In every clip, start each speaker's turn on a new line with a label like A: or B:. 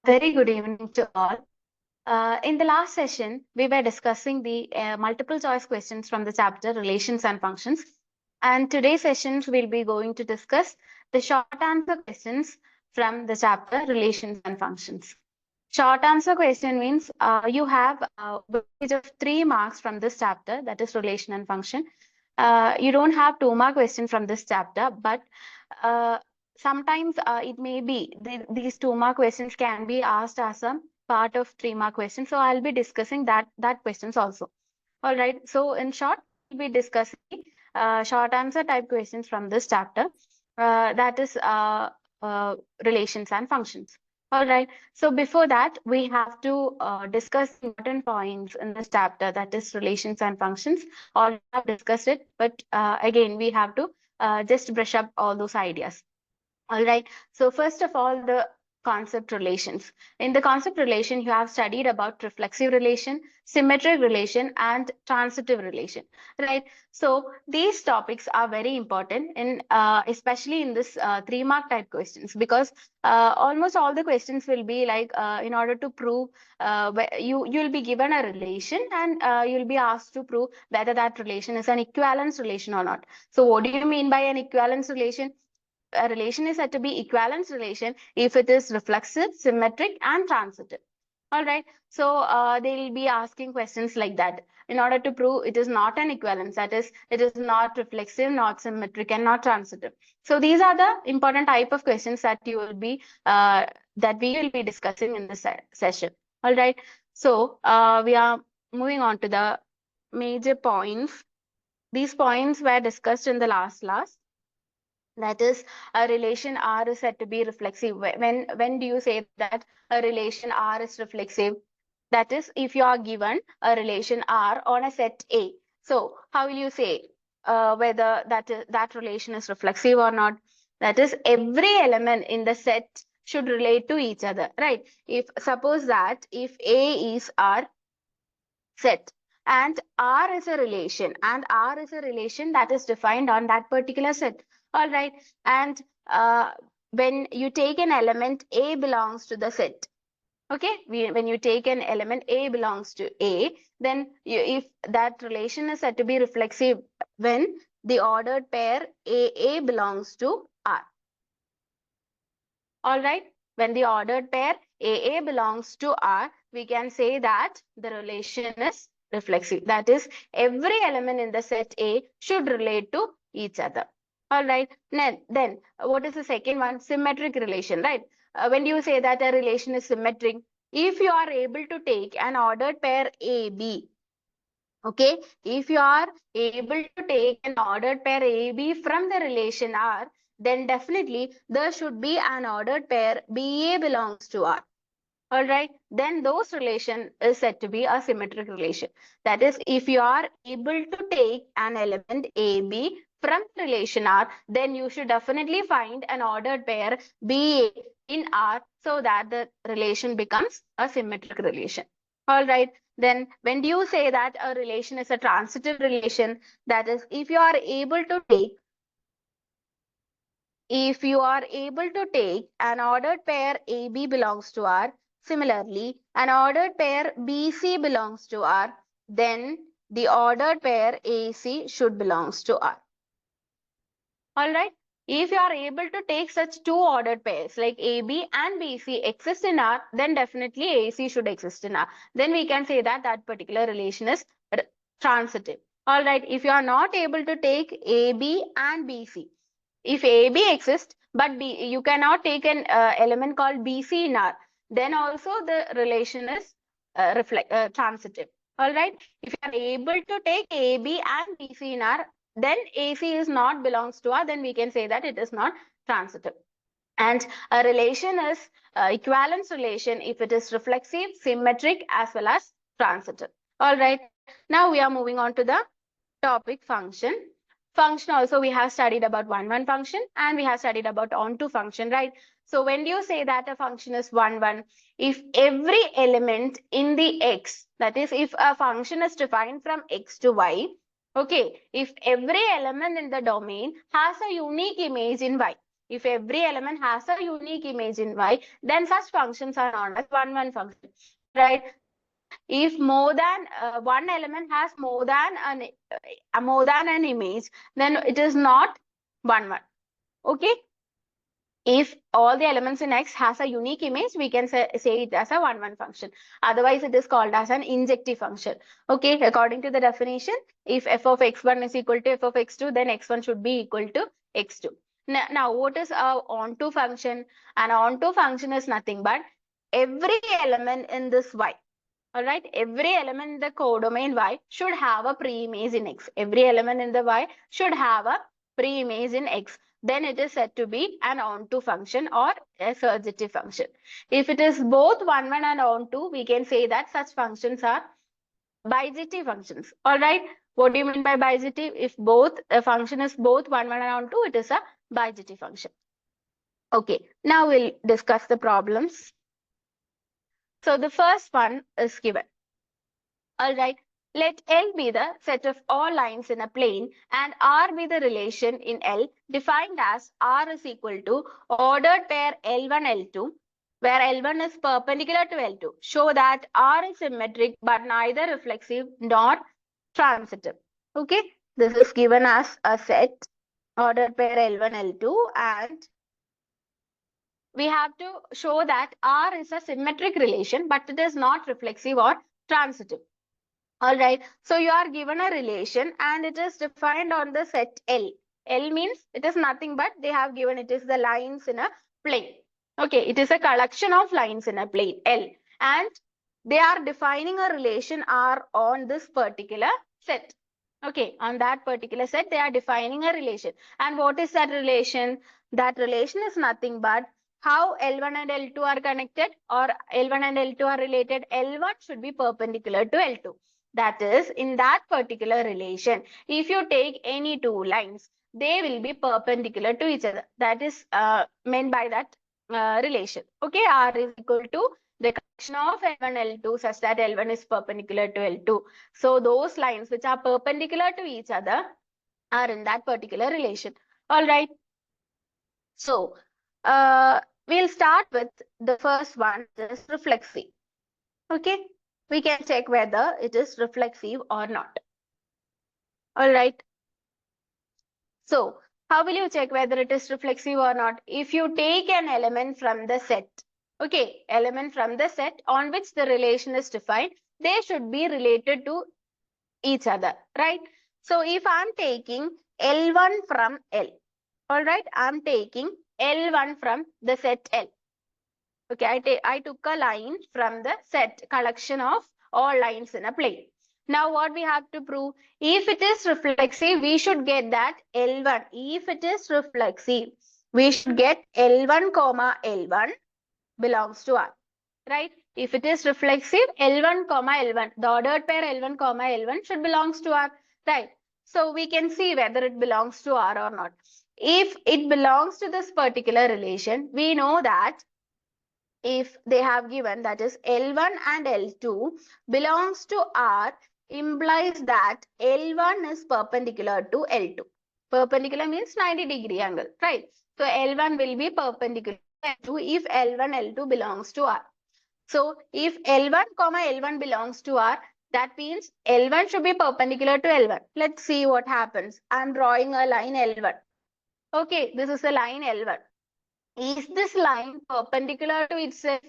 A: Very good evening to all. In the last session, we were discussing the multiple choice questions from the chapter Relations and Functions. And today's sessions, we'll be going to discuss the short answer questions from the chapter Relations and Functions. Short answer question means you have a weightage of 3 marks from this chapter, that is relation and function. You don't have 2 mark question from this chapter, but uh, sometimes it may be these 2 mark questions can be asked as a part of 3 mark question. So I'll be discussing that questions also. All right. So in short, we'll be discussing short answer type questions from this chapter. That is relations and functions. All right. So before that, we have to discuss important points in this chapter, that is relations and functions. Already have discussed it, but again, we have to just brush up all those ideas. All right. So first of all, the concept relations. In the concept relation, you have studied about reflexive relation, symmetric relation, and transitive relation, right? So these topics are very important in especially in this 3 mark type questions, because almost all the questions will be like in order to prove you'll be given a relation, and you'll be asked to prove whether that relation is an equivalence relation or not. So what do you mean by an equivalence relation? A relation is said to be equivalence relation if it is reflexive, symmetric, and transitive. All right. So they'll be asking questions like that in order to prove it is not an equivalence. That is, it is not reflexive, not symmetric, and not transitive. So these are the important type of questions that you will be that we will be discussing in this session. All right. So we are moving on to the major points. These points were discussed in the last class. That is, a relation R is said to be reflexive. When do you say that a relation R is reflexive? That is, if you are given a relation R on a set A. So how will you say whether that relation is reflexive or not? That is, every element in the set should relate to each other, right? If suppose that if A is our set and R is a relation, and R is a relation that is defined on that particular set. All right. And when you take an element, A belongs to the set. Okay. When you take an element, A belongs to A, then if that relation is said to be reflexive when the ordered pair AA belongs to R. All right. When the ordered pair AA belongs to R, we can say that the relation is reflexive. That is, every element in the set A should relate to each other. All right. Then what is the second one? Symmetric relation, right? When you say that a relation is symmetric, if you are able to take an ordered pair AB, okay, if you are able to take an ordered pair AB from the relation R, then definitely there should be an ordered pair BA belongs to R. All right, then those relation is said to be a symmetric relation. That is, if you are able to take an element AB from relation R, then you should definitely find an ordered pair BA in R so that the relation becomes a symmetric relation. All right, then when do you say that a relation is a transitive relation? That is, if you are able to take an ordered pair AB belongs to R, similarly, an ordered pair BC belongs to R, then the ordered pair AC should belongs to R. All right. If you are able to take such two ordered pairs like AB and BC exist in R, then definitely AC should exist in R. Then we can say that that particular relation is transitive. All right. If you are not able to take AB and BC, if AB exists, but you cannot take an element called BC in R, then also the relation is transitive. All right. If you are able to take AB and BC in R, then AC is not belongs to R, then we can say that it is not transitive. And a relation is equivalence relation if it is reflexive, symmetric, as well as transitive. All right. Now we are moving on to the topic function. Function also we have studied about one function, and we have studied about onto function, right? So when you say that a function is one, if every element in the x, that is if a function is defined from x to y, okay, if every element in the domain has a unique image in y, If every element has a unique image in Y, then such functions are known as one-one function, right? If more than one element has more than an image, then it is not one-one. Okay. If all the elements in X has a unique image, we can say it as a one-one function. Otherwise, it is called as an injective function. Okay, according to the definition, if f of x1 is equal to f of x2, then x1 should be equal to x2. Now what is a onto function? An onto function is nothing but every element in this Y. All right, every element in the codomain Y should have a pre-image in X. Every element in the Y should have a pre-image in X. Then it is said to be an onto function or a surjective function. If it is both one-one and onto, we can say that such functions are bijective functions. All right, what do you mean by bijective? If both a function is both one-one and onto, it is a bijective function. Okay, now we'll discuss the problems. So the first one is given. All right, let L be the set of all lines in a plane and R be the relation in L defined as R is equal to ordered pair L1, L2, where L1 is perpendicular to L2. Show that R is symmetric but neither reflexive nor transitive. Okay, this is given as a set, ordered pair L1, L2, and we have to show that R is a symmetric relation, but it is not reflexive or transitive. All right, so you are given a relation and it is defined on the set L. L means it is nothing but they have given it is the lines in a plane. Okay, it is a collection of lines in a plane L, and they are defining a relation R on this particular set. Okay, on that particular set, they are defining a relation. And what is that relation? That relation is nothing but how L1 and L2 are connected, or L1 and L2 are related. L1 should be perpendicular to L2. That is, in that particular relation, if you take any two lines, they will be perpendicular to each other. That is meant by that relation. Okay, R is equal to the collection of L1, L2 such that L1 is perpendicular to L2. So those lines which are perpendicular to each other are in that particular relation. All right. So we'll start with the first one, is reflexive. Okay, we can check whether it is reflexive or not. All right. So how will you check whether it is reflexive or not? If you take an element from the set, okay, element from the set on which the relation is defined, they should be related to each other, right? So if I'm taking L1 from L, all right, I'm taking L1 from the set L. Okay, I took a line from the set collection of all lines in a plane. Now what we have to prove? If it is reflexive, we should get that L1. If it is reflexive, we should get L1 comma L1 belongs to R. Right? If it is reflexive, L1 comma L1, the ordered pair L1 comma L1 should belongs to R. Right? So we can see whether it belongs to R or not. If it belongs to this particular relation, we know that if they have given that is L1 and L2 belongs to R, implies that L1 is perpendicular to L2. Perpendicular means 90-degree angle, right? So L1 will be perpendicular to L2 if L1, L2 belongs to R. So if L1 comma L1 belongs to R, that means L1 should be perpendicular to L1. Let's see what happens. I'm drawing a line L1. Okay, this is a line L1. Is this line perpendicular to itself?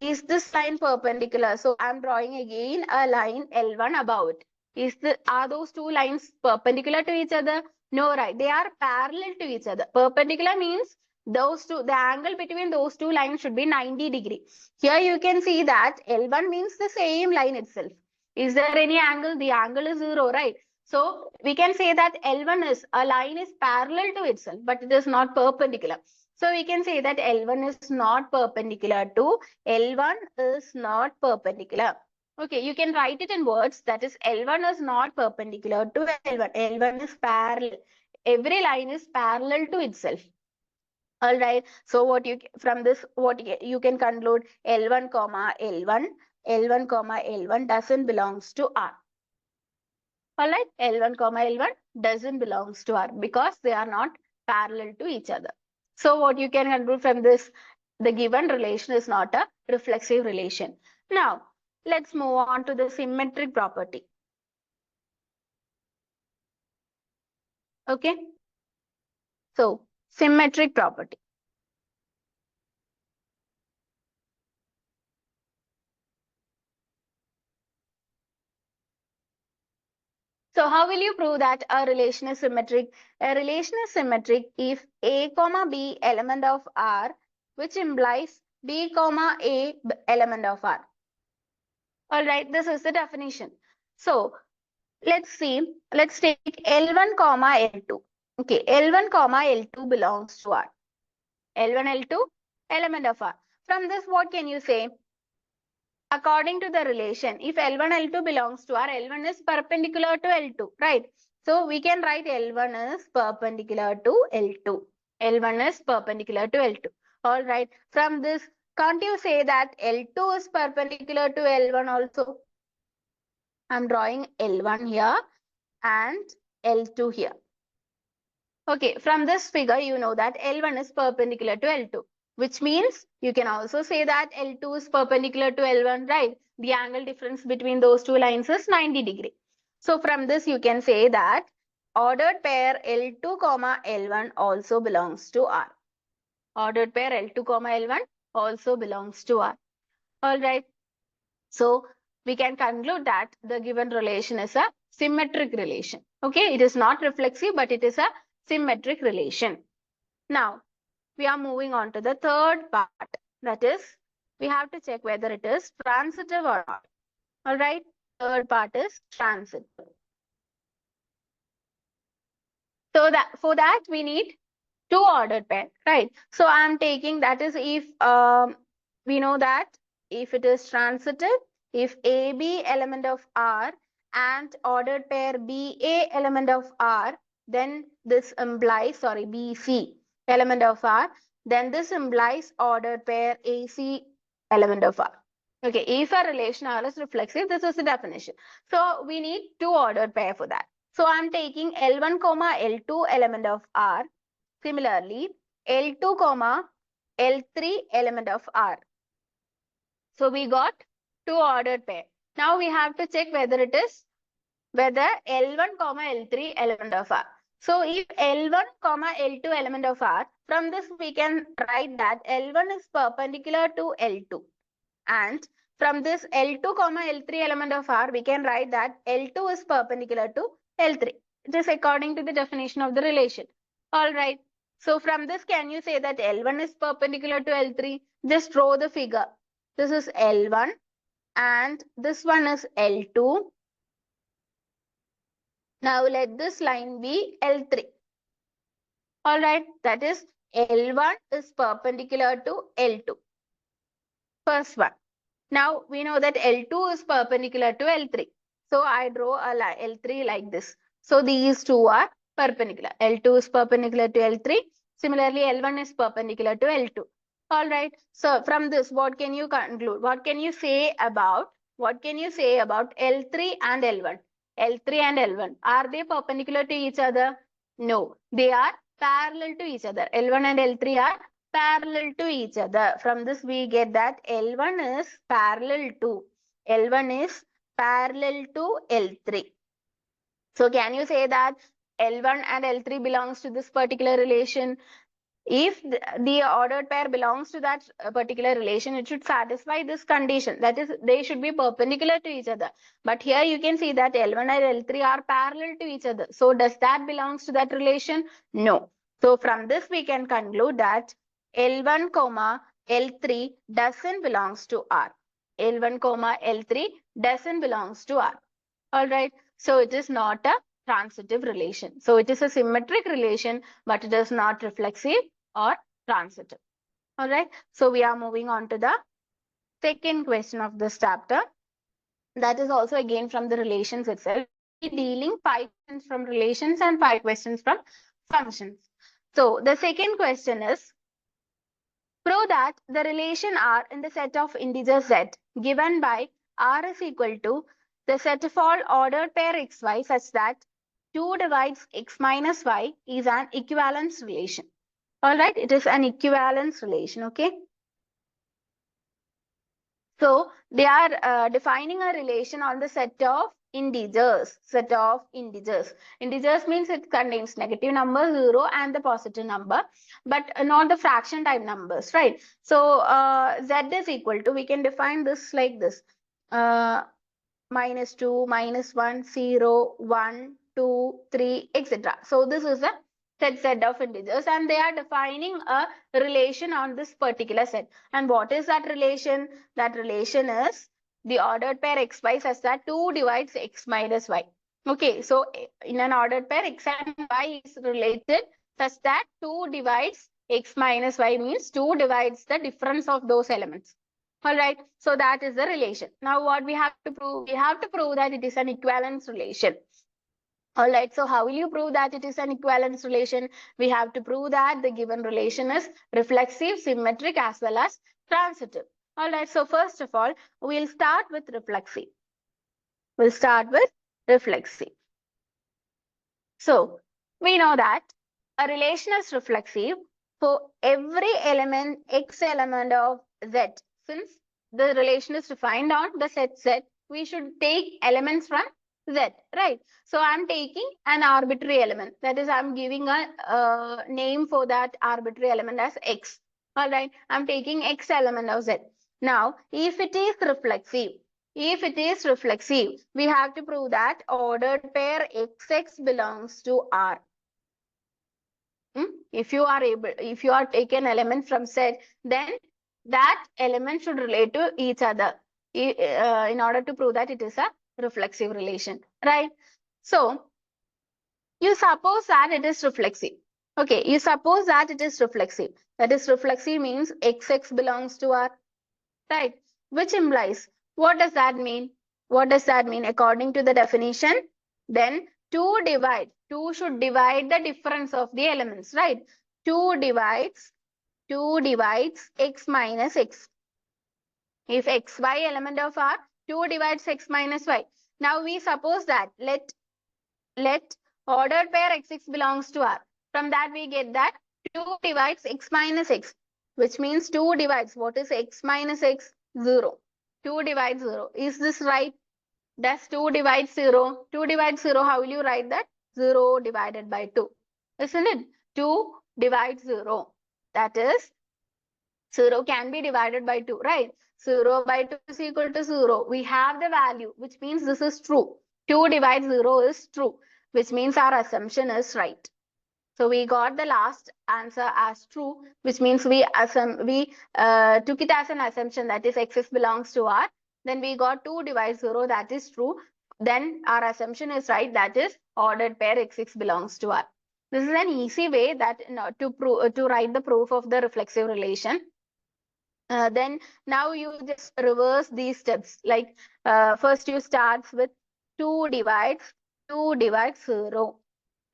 A: Is this line perpendicular? So I'm drawing again a line L1 above it. Are those two lines perpendicular to each other? No, right. They are parallel to each other. Perpendicular means the angle between those two lines should be 90-degree. Here you can see that L1 means the same line itself. Is there any angle? The angle is 0, right? So we can say that L1 is a line is parallel to itself, but it is not perpendicular. So we can say that L1 is not perpendicular to L1 is not perpendicular. Okay, you can write it in words. That is L1 is not perpendicular to L1. L1 is parallel. Every line is parallel to itself. All right. So what you from this what you can conclude L1 comma L1 doesn't belongs to R. All right. L1 comma L1 doesn't belongs to R because they are not parallel to each other. So what you can conclude from this, the given relation is not a reflexive relation. Now, let's move on to the symmetric property. Okay. So, symmetric property. So how will you prove that a relation is symmetric? A relation is symmetric if A comma B element of R, which implies B comma A element of R. All right, this is the definition. So let's see. Let's take L1 comma L2. Okay, L1 comma L2 belongs to R. L1, L2 element of R. From this, what can you say? According to the relation, if L1, L2 belongs to R, L1 is perpendicular to L2, right? So we can write L1 is perpendicular to L2. L1 is perpendicular to L2. All right. From this, can't you say that L2 is perpendicular to L1 also? I'm drawing L1 here and L2 here. Okay, from this figure, you know that L1 is perpendicular to L2, which means you can also say that L2 is perpendicular to L1, right? The angle difference between those two lines is 90 degree. So from this, you can say that ordered pair L2 comma L1 also belongs to R. Ordered pair L2 comma L1 also belongs to R. All right. So we can conclude that the given relation is a symmetric relation. Okay, it is not reflexive, but it is a symmetric relation. Now, we are moving on to the third part. That is, we have to check whether it is transitive or not. All right, third part is transitive. So that for that we need two ordered pair, right? So I'm taking that is if we know that if it is transitive, if AB element of R and ordered pair BA element of R, then this implies, sorry, BC element of R, then this implies ordered pair AC element of R. Okay, if a relation R is reflexive, this is the definition. So we need two ordered pair for that. So I'm taking L1 comma L2 element of R. Similarly, L2 comma L3 element of R. So we got two ordered pair. Now we have to check whether it is whether L1 comma L3 element of R. So if L1 comma L2 element of R, from this we can write that L1 is perpendicular to L2. And from this L2 comma L3 element of R, we can write that L2 is perpendicular to L3. It is according to the definition of the relation. All right. So from this, can you say that L1 is perpendicular to L3? Just draw the figure. This is L1 and this one is L2. Now let this line be L3. All right. That is L1 is perpendicular to L2. First one. Now we know that L2 is perpendicular to L3. So I draw a L3 like this. So these two are perpendicular. L2 is perpendicular to L3. Similarly, L1 is perpendicular to L2. All right. So from this, what can you conclude? What can you say about L3 and L1? L3 and L1, are they perpendicular to each other? No, they are parallel to each other. L1 and L3 are parallel to each other. From this we get that L1 is parallel to L3. So can you say that L1 and L3 belongs to this particular relation? If the ordered pair belongs to that particular relation, it should satisfy this condition. That is, they should be perpendicular to each other. But here you can see that L1 and L3 are parallel to each other. So does that belongs to that relation? No. So from this we can conclude that L1 comma L3 doesn't belongs to R. L1 comma L3 doesn't belongs to R. All right. So it is not a transitive relation. So it is a symmetric relation, but it is not reflexive or transitive. All right. So we are moving on to the second question of this chapter. That is also again from the relations itself. Dealing 5 questions from relations and 5 questions from functions. So the second question is, prove that the relation R in the set of integers Z given by R is equal to the set of all ordered pair xy such that 2 divides x minus y is an equivalence relation. All right, it is an equivalence relation, okay? So they are defining a relation on the set of integers. Integers means it contains negative number, 0, and the positive number, but not the fraction type numbers, right? So z is equal to, we can define this like this. -2, -1, 0, 1, 2, 3, etc. So this is a set of integers, and they are defining a relation on this particular set. And what is that relation? That relation is the ordered pair xy such that 2 divides x minus y. Okay, so in an ordered pair, x and y is related such that 2 divides x minus y means 2 divides the difference of those elements. All right, so that is the relation. Now what we have to prove? We have to prove that it is an equivalence relation. All right, so how will you prove that it is an equivalence relation? We have to prove that the given relation is reflexive, symmetric, as well as transitive. All right, so first of all, we'll start with reflexive. So we know that a relation is reflexive for every element, x element of z. Since the relation is defined on the set Z, we should take elements from Z, right? So I'm taking an arbitrary element. That is, I'm giving a name for that arbitrary element as x. All right, I'm taking x element of Z. Now, if it is reflexive, we have to prove that ordered pair XX belongs to R. If you are taken element from Z, then that element should relate to each other in order to prove that it is a reflexive relation, right? So you suppose that it is reflexive. Okay, you suppose that it is reflexive. That is, reflexive means XX belongs to R, right? Which implies, what does that mean? What does that mean? According to the definition, then 2 should divide the difference of the elements, right? 2 divides x minus x. If xy element of R, 2 divides x minus y. Now we suppose that let ordered pair xx belongs to R. From that we get that 2 divides x minus x, which means 2 divides, what is x minus x? 0. 2 divides 0. Is this right? Does 2 divide 0? 2 divides 0, how will you write that? 0 divided by 2. Isn't it? 2 divides 0. That is, 0 can be divided by 2, right? 0 by 2 is equal to 0. We have the value, which means this is true. 2 divides 0 is true, which means our assumption is right. So we got the last answer as true, which means we took it as an assumption, that is x belongs to R. Then we got 2 divides 0, that is true. Then our assumption is right, that is ordered pair x belongs to R. This is an easy way that to write the proof of the reflexive relation. Then now you just reverse these steps. Like first you start with 2 divides 0.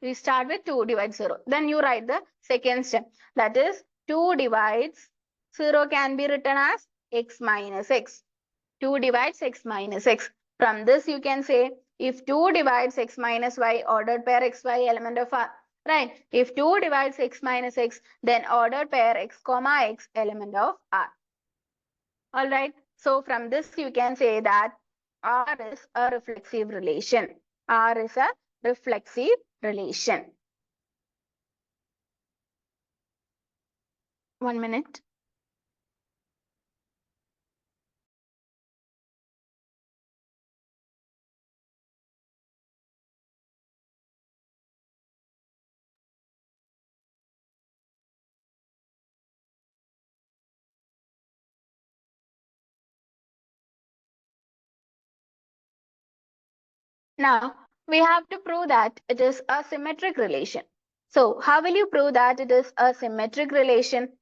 A: We start with 2 divides 0. Then you write the second step. That is 2 divides 0 can be written as x minus x. 2 divides x minus x. From this you can say, if 2 divides x minus y, ordered pair xy element of R. Right? If 2 divides x minus x, then ordered pair x comma x element of R. All right. So from this you can say that R is a reflexive relation. R is a reflexive relation. 1 minute. Now we have to prove that it is a symmetric relation. So how will you prove that it is a symmetric relation?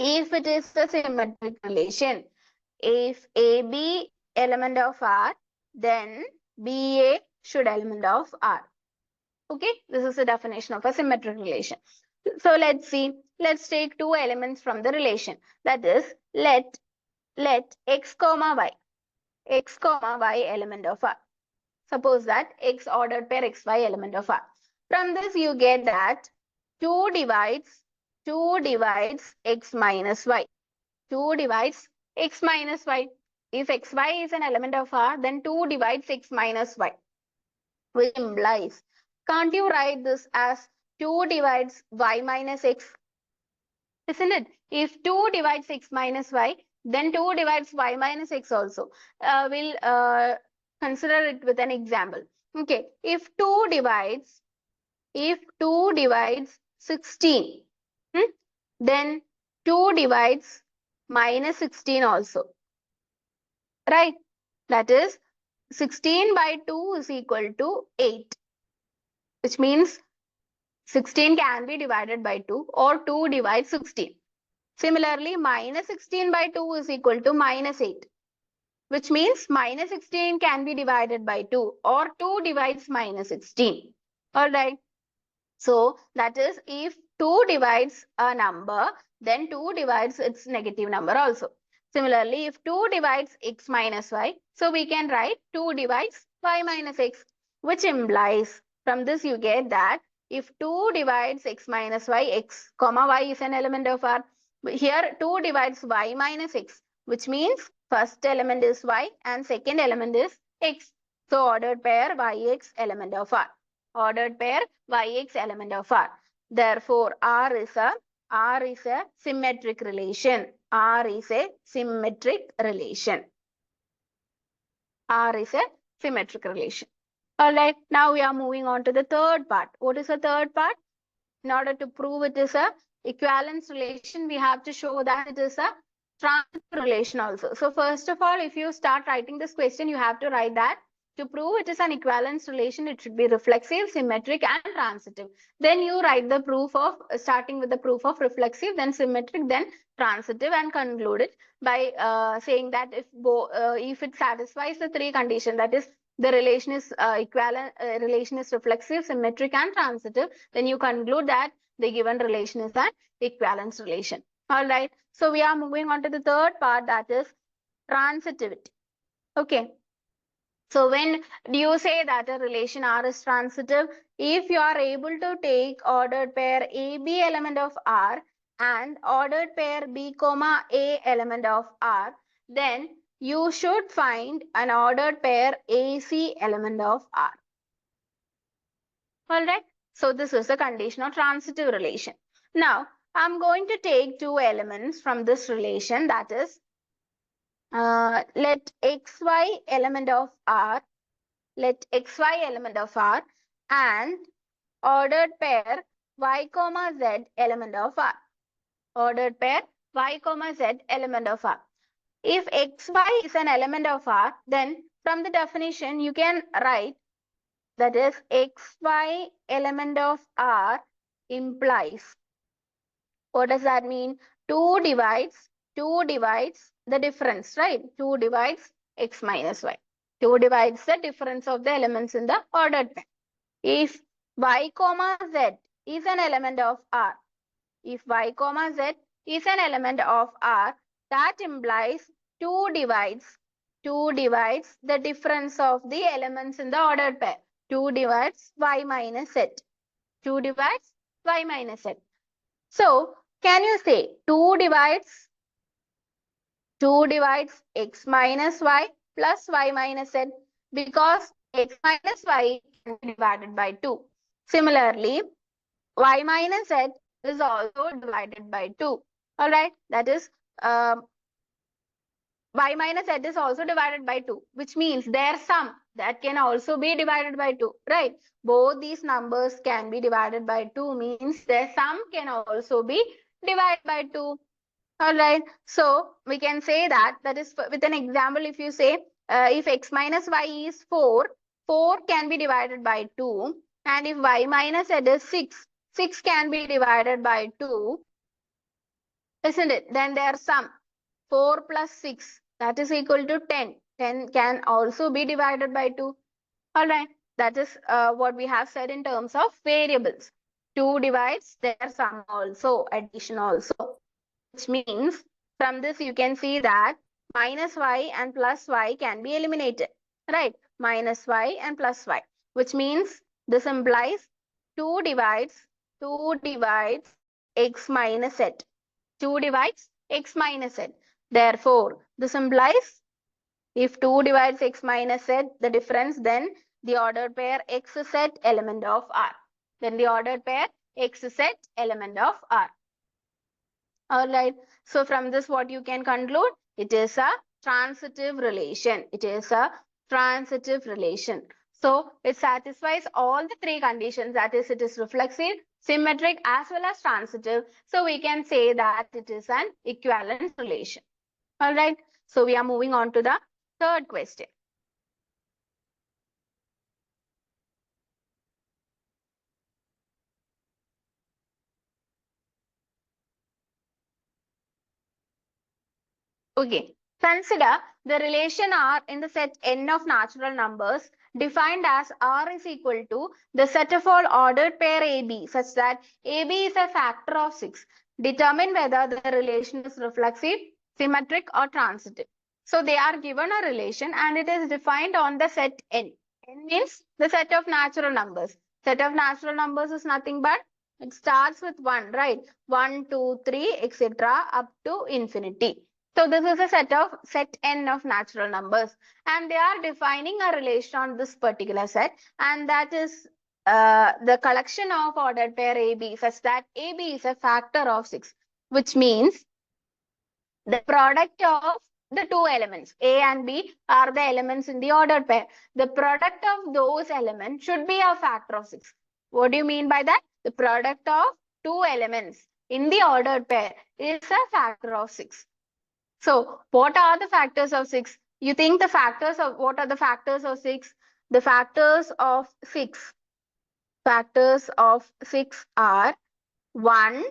A: If it is a symmetric relation, if AB element of R, then BA should element of R. Okay, this is the definition of a symmetric relation. So let's see. Let's take two elements from the relation. That is, let x comma y element of R. Suppose that x ordered pair xy element of R. From this you get that 2 divides 2 divides x minus y. 2 divides x minus y. If xy is an element of R, then 2 divides x minus y, which implies, can't you write this as 2 divides y minus x? Isn't it? If 2 divides x minus y, then 2 divides y minus x also. We'll consider it with an example. Okay, if 2 divides 16, then 2 divides minus 16 also, right? That is 16 by 2 is equal to 8, which means 16 can be divided by 2 or 2 divides 16. Similarly, minus 16 by 2 is equal to minus 8, which means minus 16 can be divided by 2 or 2 divides minus 16. All right. So that is, if 2 divides a number, then 2 divides its negative number also. Similarly, if 2 divides x minus y, so we can write 2 divides y minus x, which implies, from this you get that if 2 divides x minus y, x comma y is an element of R. Here 2 divides y minus x, which means first element is y and second element is x. So ordered pair yx element of R. Ordered pair yx element of R. Therefore, R is a symmetric relation. R is a symmetric relation. R is a symmetric relation. All right. Now we are moving on to the third part. What is the third part? In order to prove it is a equivalence relation, we have to show that it is a transitive relation also. So first of all, if you start writing this question, you have to write that to prove it is an equivalence relation, it should be reflexive, symmetric, and transitive. Then you write the proof of, starting with the proof of reflexive, then symmetric, then transitive, and conclude it by saying that if it satisfies the three conditions, that is, the relation is equivalent, relation is reflexive, symmetric, and transitive, then you conclude that the given relation is an equivalence relation. All right. So we are moving on to the third part, that is transitivity. Okay. So when do you say that a relation R is transitive? If you are able to take ordered pair AB element of R and ordered pair B comma A element of R, then you should find an ordered pair AC element of R. All right. So this is a conditional transitive relation. Now I'm going to take two elements from this relation, that is, let xy element of R and ordered pair y comma z element of R. Ordered pair y comma z element of R. If xy is an element of R, then from the definition you can write, that is, xy element of R implies, what does that mean? 2 divides the difference, right? 2 divides x minus y. 2 divides the difference of the elements in the ordered pair. If y comma z is an element of R, that implies 2 divides the difference of the elements in the ordered pair. 2 divides y minus z. 2 divides y minus z. So can you say 2 divides x minus y plus y minus z, because x minus y can be divided by 2. Similarly, y minus z is also divided by 2. All right, that is, y minus z is also divided by 2, which means their sum that can also be divided by 2, right? Both these numbers can be divided by 2, means their sum can also be divided by 2. All right. So we can say that, is, with an example, if you say, if x minus y is 4, 4 can be divided by 2. And if y minus z is 6, 6 can be divided by 2. Isn't it? Then their sum, 4 plus 6, that is equal to 10. 10 can also be divided by 2. All right. That is what we have said in terms of variables. 2 divides their sum also, addition also. Which means from this you can see that minus y and plus y can be eliminated, right? Minus y and plus y, which means this implies 2 divides x minus z. 2 divides x minus z. Therefore, this implies if 2 divides x minus z, the difference, then the ordered pair x z element of R. Then the ordered pair x z element of R. Alright. So from this, what you can conclude? It is a transitive relation. It is a transitive relation. So it satisfies all the three conditions. That is, it is reflexive, symmetric, as well as transitive. So we can say that it is an equivalence relation. Alright. So we are moving on to the third question. Okay, consider the relation R in the set n of natural numbers defined as R is equal to the set of all ordered pair AB such that AB is a factor of 6. Determine whether the relation is reflexive, symmetric or transitive. So they are given a relation and it is defined on the set n. N means the set of natural numbers. Set of natural numbers is nothing but it starts with 1, right? 1, 2, 3, etc. up to infinity. So this is a set n of natural numbers and they are defining a relation on this particular set, and that is the collection of ordered pair AB such that AB is a factor of 6, which means the product of the two elements A and B are the elements in the ordered pair. The product of those elements should be a factor of 6. What do you mean by that? The product of two elements in the ordered pair is a factor of 6. So what are the factors of 6? You think the factors of what are the factors of 6? The factors of 6 are 1,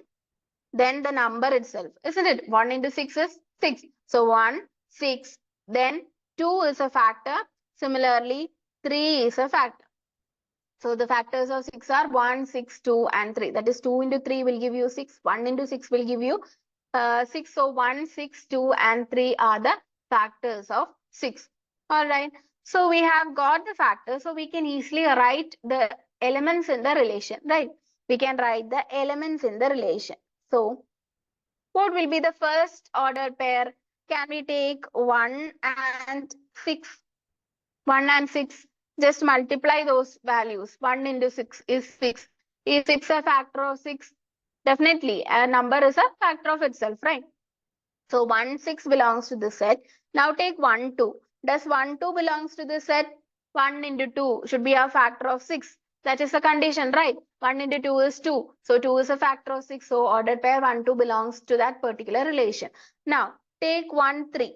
A: then the number itself, isn't it? 1 into 6 is 6. So 1, 6, then 2 is a factor. Similarly, 3 is a factor. So the factors of 6 are 1, 6, 2 and 3. That is 2 into 3 will give you 6. 1 into 6 will give you 6. So 1, 6, 2 and 3 are the factors of 6. Alright. So we have got the factors. So we can easily write the elements in the relation, right? We can write the elements in the relation. So what will be the first ordered pair? Can we take 1 and 6? 1 and 6. Just multiply those values. 1 into 6 is 6. Is 6 a factor of 6? Definitely. A number is a factor of itself, right? So 1, 6 belongs to this set. Now take 1, 2. Does 1, 2 belongs to this set? 1 into 2 should be a factor of 6. That is the condition, right? 1 into 2 is 2. So 2 is a factor of 6. So ordered pair 1, 2 belongs to that particular relation. Now take 1, 3.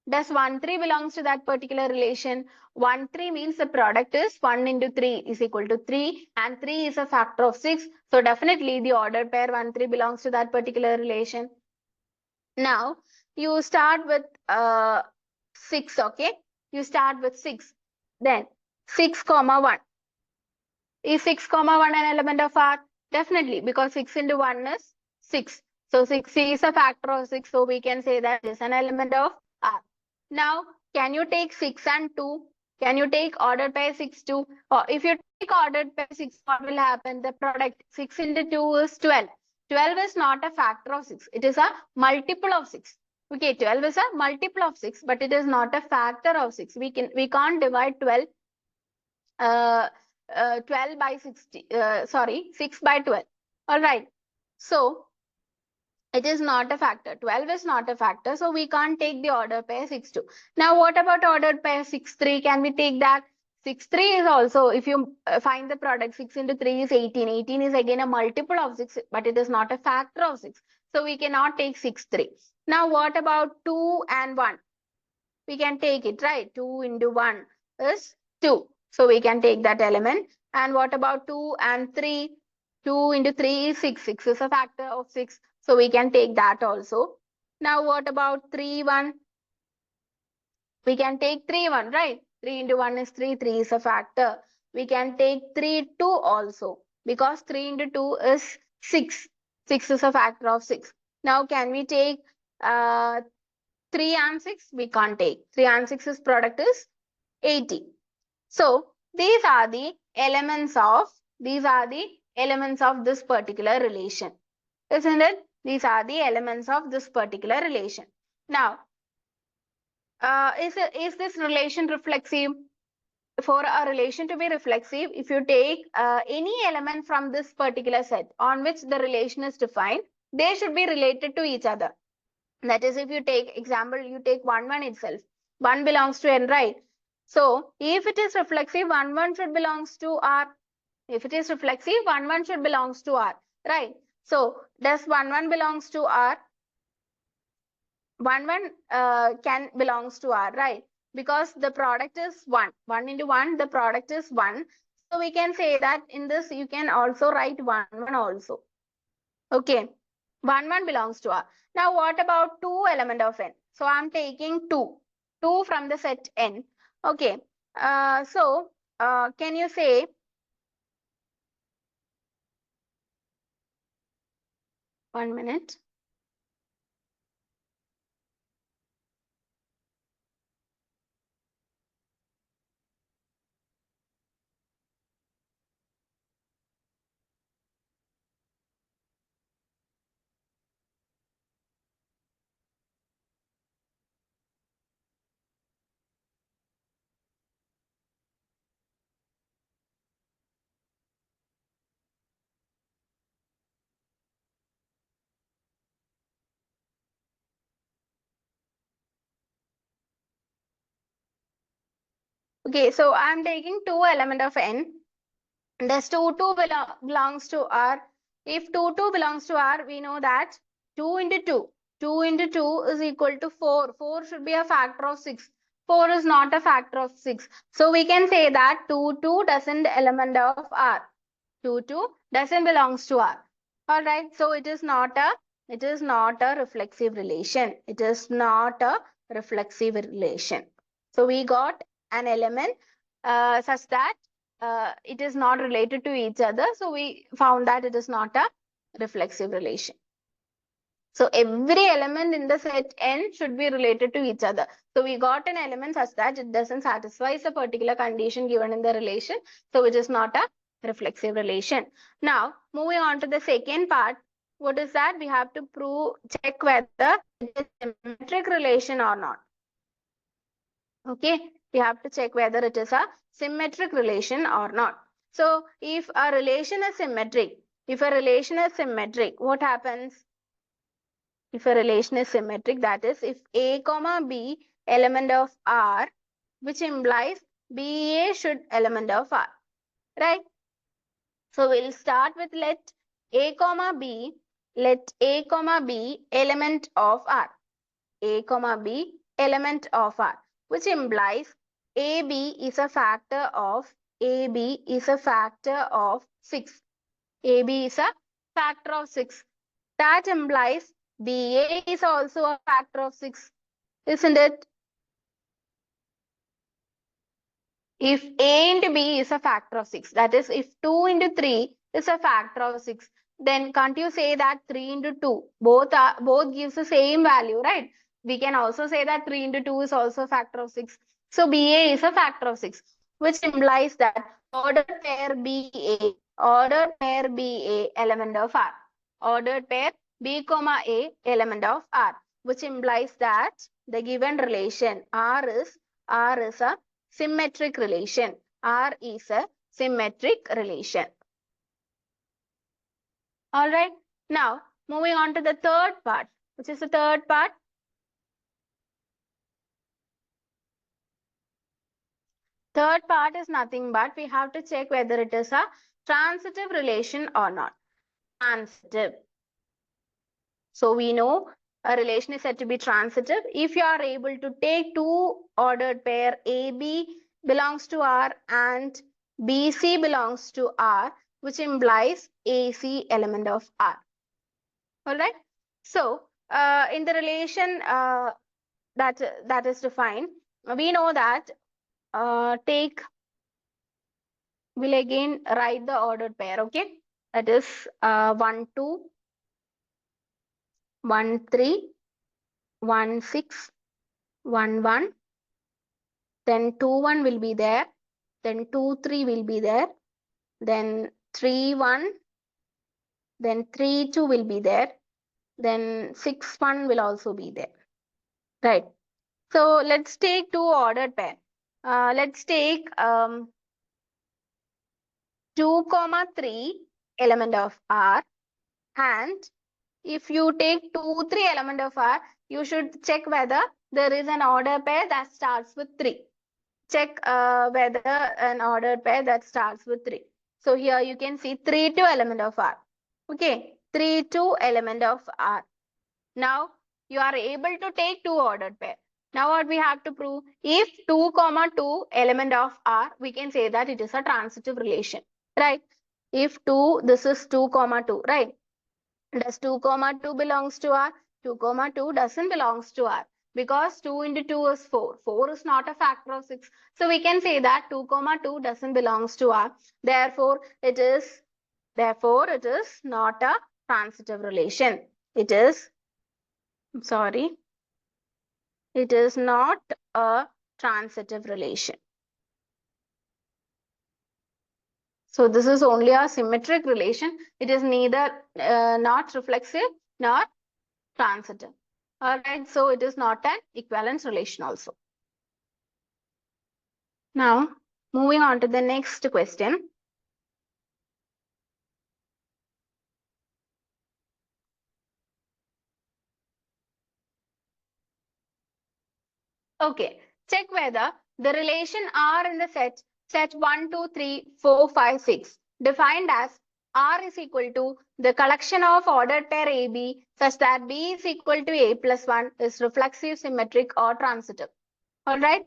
A: Does 1, 3 belongs to that particular relation? 1, 3 means the product is 1 into 3 is equal to 3 and 3 is a factor of 6. So definitely the ordered pair 1, 3 belongs to that particular relation. Now you start with 6, okay? You start with 6. Then 6 comma 1. Is 6 comma 1 an element of R? Definitely, because 6 into 1 is 6. So 6 is a factor of 6. So we can say that is an element of R. Now, can you take 6 and 2? Can you take ordered pair 6, 2? Or if you take ordered pair 6, what will happen? The product 6 into 2 is 12. 12 is not a factor of 6. It is a multiple of 6. Okay, 12 is a multiple of 6, but it is not a factor of 6. We can't divide 12 12 by 60, 6 by 12. All right. So it is not a factor. 12 is not a factor. So we can't take the order pair 6, 2. Now, what about ordered pair 6, 3? Can we take that? 6, 3 is also, if you find the product, 6 into 3 is 18. 18 is again a multiple of 6, but it is not a factor of 6. So we cannot take 6, 3. Now, what about 2 and 1? We can take it, right? 2 into 1 is 2. So we can take that element. And what about 2 and 3? 2 into 3 is 6. 6 is a factor of 6. So we can take that also. Now what about 3, 1? We can take 3, 1, right? 3 into 1 is 3. 3 is a factor. We can take 3, 2 also. Because 3 into 2 is 6. 6 is a factor of 6. Now can we take 3 and 6? We can't take. 3 and 6's product is 80. So these are the elements of this particular relation. isn't it? These are the elements of this particular relation. Now, is this relation reflexive? For a relation to be reflexive, if you take any element from this particular set on which the relation is defined, they should be related to each other. That is, if you take example, you take 1, 1 itself. 1 belongs to n, right? So, if it is reflexive, 1, 1 should belongs to R. If it is reflexive, 1, 1 should belongs to R, right? So, does 1, 1 belongs to R? 1, 1 can belongs to R, right? Because the product is 1. 1 into 1, the product is 1. So, we can say that in this, you can also write 1, 1 also. Okay. 1, 1 belongs to R. Now, what about 2 element of n? So, I am taking 2. 2 from the set n. Okay. Can you say, one minute. Okay, so I am taking 2 element of n. Does 2, 2 belongs to R? If 2, 2 belongs to R, we know that 2 into 2. 2 into 2 is equal to 4. 4 should be a factor of 6. 4 is not a factor of 6. So we can say that 2, 2 doesn't element of R. 2, 2 doesn't belongs to R. Alright, so it is not a reflexive relation. It is not a reflexive relation. So we got an element such that it is not related to each other. So we found that it is not a reflexive relation. So every element in the set n should be related to each other. So we got an element such that it doesn't satisfy a particular condition given in the relation. So it is not a reflexive relation. Now, moving on to the second part, what is that? We have to check whether it is a symmetric relation or not. Okay, we have to check whether it is a symmetric relation or not. So if a relation is symmetric, what happens? If a relation is symmetric, that is, if A comma B element of R, which implies BA should element of R, right? So we'll start with let A comma B element of R. A comma B element of R, which implies AB is a factor of 6. AB is a factor of 6. That implies BA is also a factor of 6, isn't it? If A into B is a factor of 6, that is, if 2 into 3 is a factor of 6, then can't you say that 3 into 2, both gives the same value, right? We can also say that 3 into 2 is also a factor of 6. So BA is a factor of 6, which implies that ordered pair BA element of R. Ordered pair B comma A element of R, which implies that the given relation R is a symmetric relation. R is a symmetric relation. All right. Now, moving on to the third part. Which is the third part? Third part is nothing but we have to check whether it is a transitive relation or not. Transitive. So we know a relation is said to be transitive if you are able to take two ordered pair AB belongs to R and BC belongs to R, which implies AC element of R. All right. So in the relation that is defined, we know that we'll again write the ordered pair. Okay, that is 1 2 1 3 1 6 1 1. Then 2 1 will be there. Then 2 3 will be there. Then 3 1 then 3, 2 will be there, then 6, 1 will also be there, right? So let's take two ordered pair. Let's take 2, 3 element of R, and if you take 2, 3 element of R, you should check whether there is an ordered pair that starts with 3. Check whether an ordered pair that starts with 3. So here you can see 3, 2 element of R. Okay, 3, 2 element of R. Now you are able to take two ordered pair. Now what we have to prove? If 2, 2 element of R, we can say that it is a transitive relation, right? If 2, this is 2, 2, right? Does 2, 2 belongs to R? 2, 2 doesn't belongs to R because 2 into 2 is 4. 4 is not a factor of 6. So we can say that 2, 2 doesn't belongs to R. Therefore, it is not a transitive relation. It is not a transitive relation. So this is only a symmetric relation. It is neither not reflexive nor transitive. All right, so it is not an equivalence relation also. Now, moving on to the next question. Okay, check whether the relation R in the set 1, 2, 3, 4, 5, 6, defined as R is equal to the collection of ordered pair AB such that B is equal to A plus 1 is reflexive, symmetric, or transitive. All right.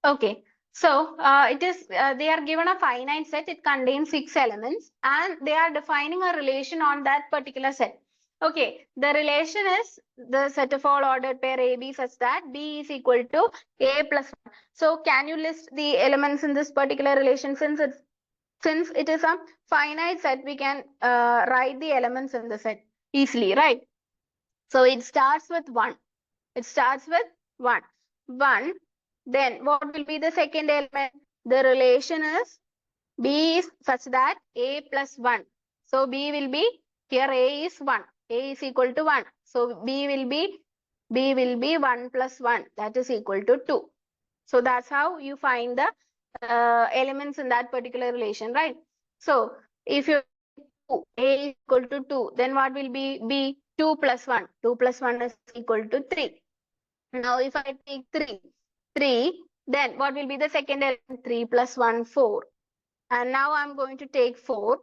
A: Okay, so they are given a finite set. It contains 6 elements, and they are defining a relation on that particular set. Okay, the relation is the set of all ordered pair AB such that B is equal to A plus 1. So can you list the elements in this particular relation? Since it is a finite set, we can write the elements in the set easily, right? So it starts with 1. It starts with 1. 1. Then what will be the second element? The relation is B is such that A plus 1. So B will be, here A is 1. A is equal to 1. So B will be 1 plus 1. That is equal to 2. So that's how you find the elements in that particular relation, right? So if you A is equal to 2, then what will be B? 2 plus 1. 2 plus 1 is equal to 3. Now if I take 3, then what will be the second element? 3 plus 1, 4. And now I'm going to take 4.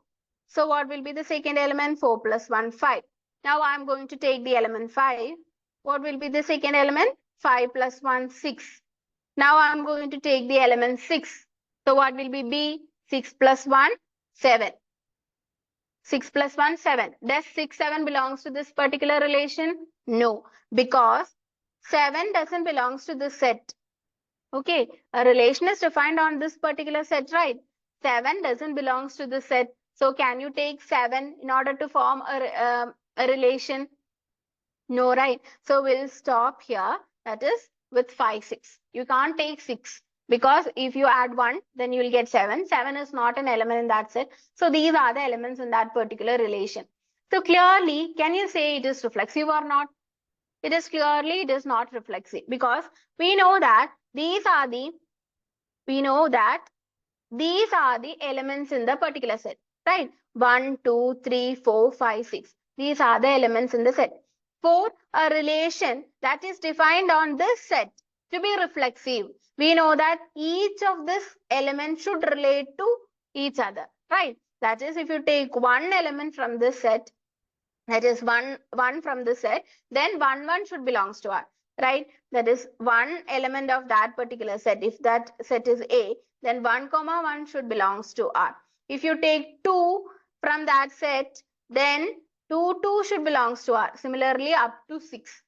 A: So what will be the second element? 4 plus 1, 5. Now I'm going to take the element 5. What will be the second element? 5 plus 1, 6. Now I'm going to take the element 6. So what will be B? 6 plus 1, 7. 6 plus 1, 7. Does 6, 7 belongs to this particular relation? No, because 7 doesn't belongs to this set. Okay, a relation is defined on this particular set, right? 7 doesn't belongs to the set. So can you take 7 in order to form a relation? No, right? So we'll stop here. That is with 5, 6. You can't take 6 because if you add 1, then you will get 7. 7 is not an element in that set. So these are the elements in that particular relation. So clearly, can you say it is reflexive or not? It is not reflexive because we know that these are the elements in the particular set, right? 1, 2, 3, 4, 5, 6. These are the elements in the set. For a relation that is defined on this set to be reflexive, we know that each of this element should relate to each other, right? That is, if you take one element from this set, that is one from this set, then 1 should belongs to R. right? That is one element of that particular set. If that set is A, then 1 comma 1 should belongs to R. If you take 2 from that set, then 2 should belongs to R. Similarly, up to 6.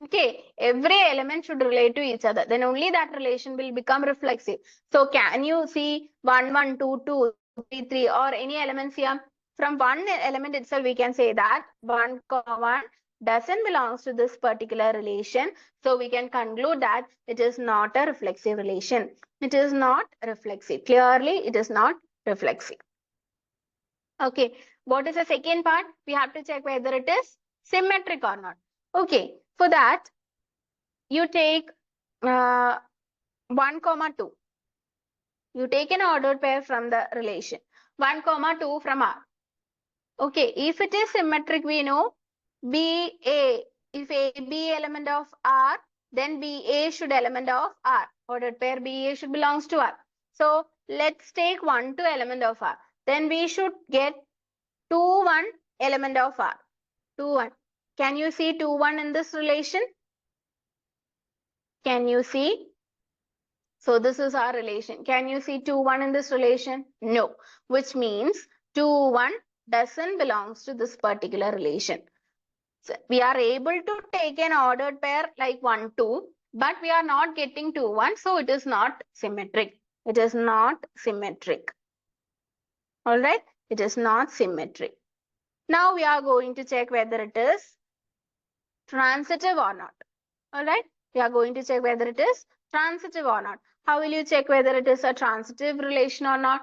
A: Okay, every element should relate to each other. Then only that relation will become reflexive. So can you see 1, 1, 2, 2, 3, 3 or any elements here? From one element itself, we can say that 1, 1 doesn't belongs to this particular relation. So we can conclude that it is not a reflexive relation. It is not reflexive. Clearly, it is not reflexive. Okay, what is the second part? We have to check whether it is symmetric or not. Okay, for that, you take 1, 2. You take an ordered pair from the relation 1, 2 from R. Okay, if it is symmetric, we know BA. If A be element of R, then BA should element of R. Ordered pair BA should belongs to R. So let's take 1, 2 element of R. Then we should get 2, 1 element of R. 2, 1. Can you see 2, 1 in this relation? Can you see? So this is our relation. Can you see 2, 1 in this relation? No, which means 2, 1 doesn't belongs to this particular relation. So we are able to take an ordered pair like 1, 2, but we are not getting 2, 1. So it is not symmetric. It is not symmetric. All right. It is not symmetric. Now we are going to check whether it is transitive or not. All right. We are going to check whether it is transitive or not. How will you check whether it is a transitive relation or not?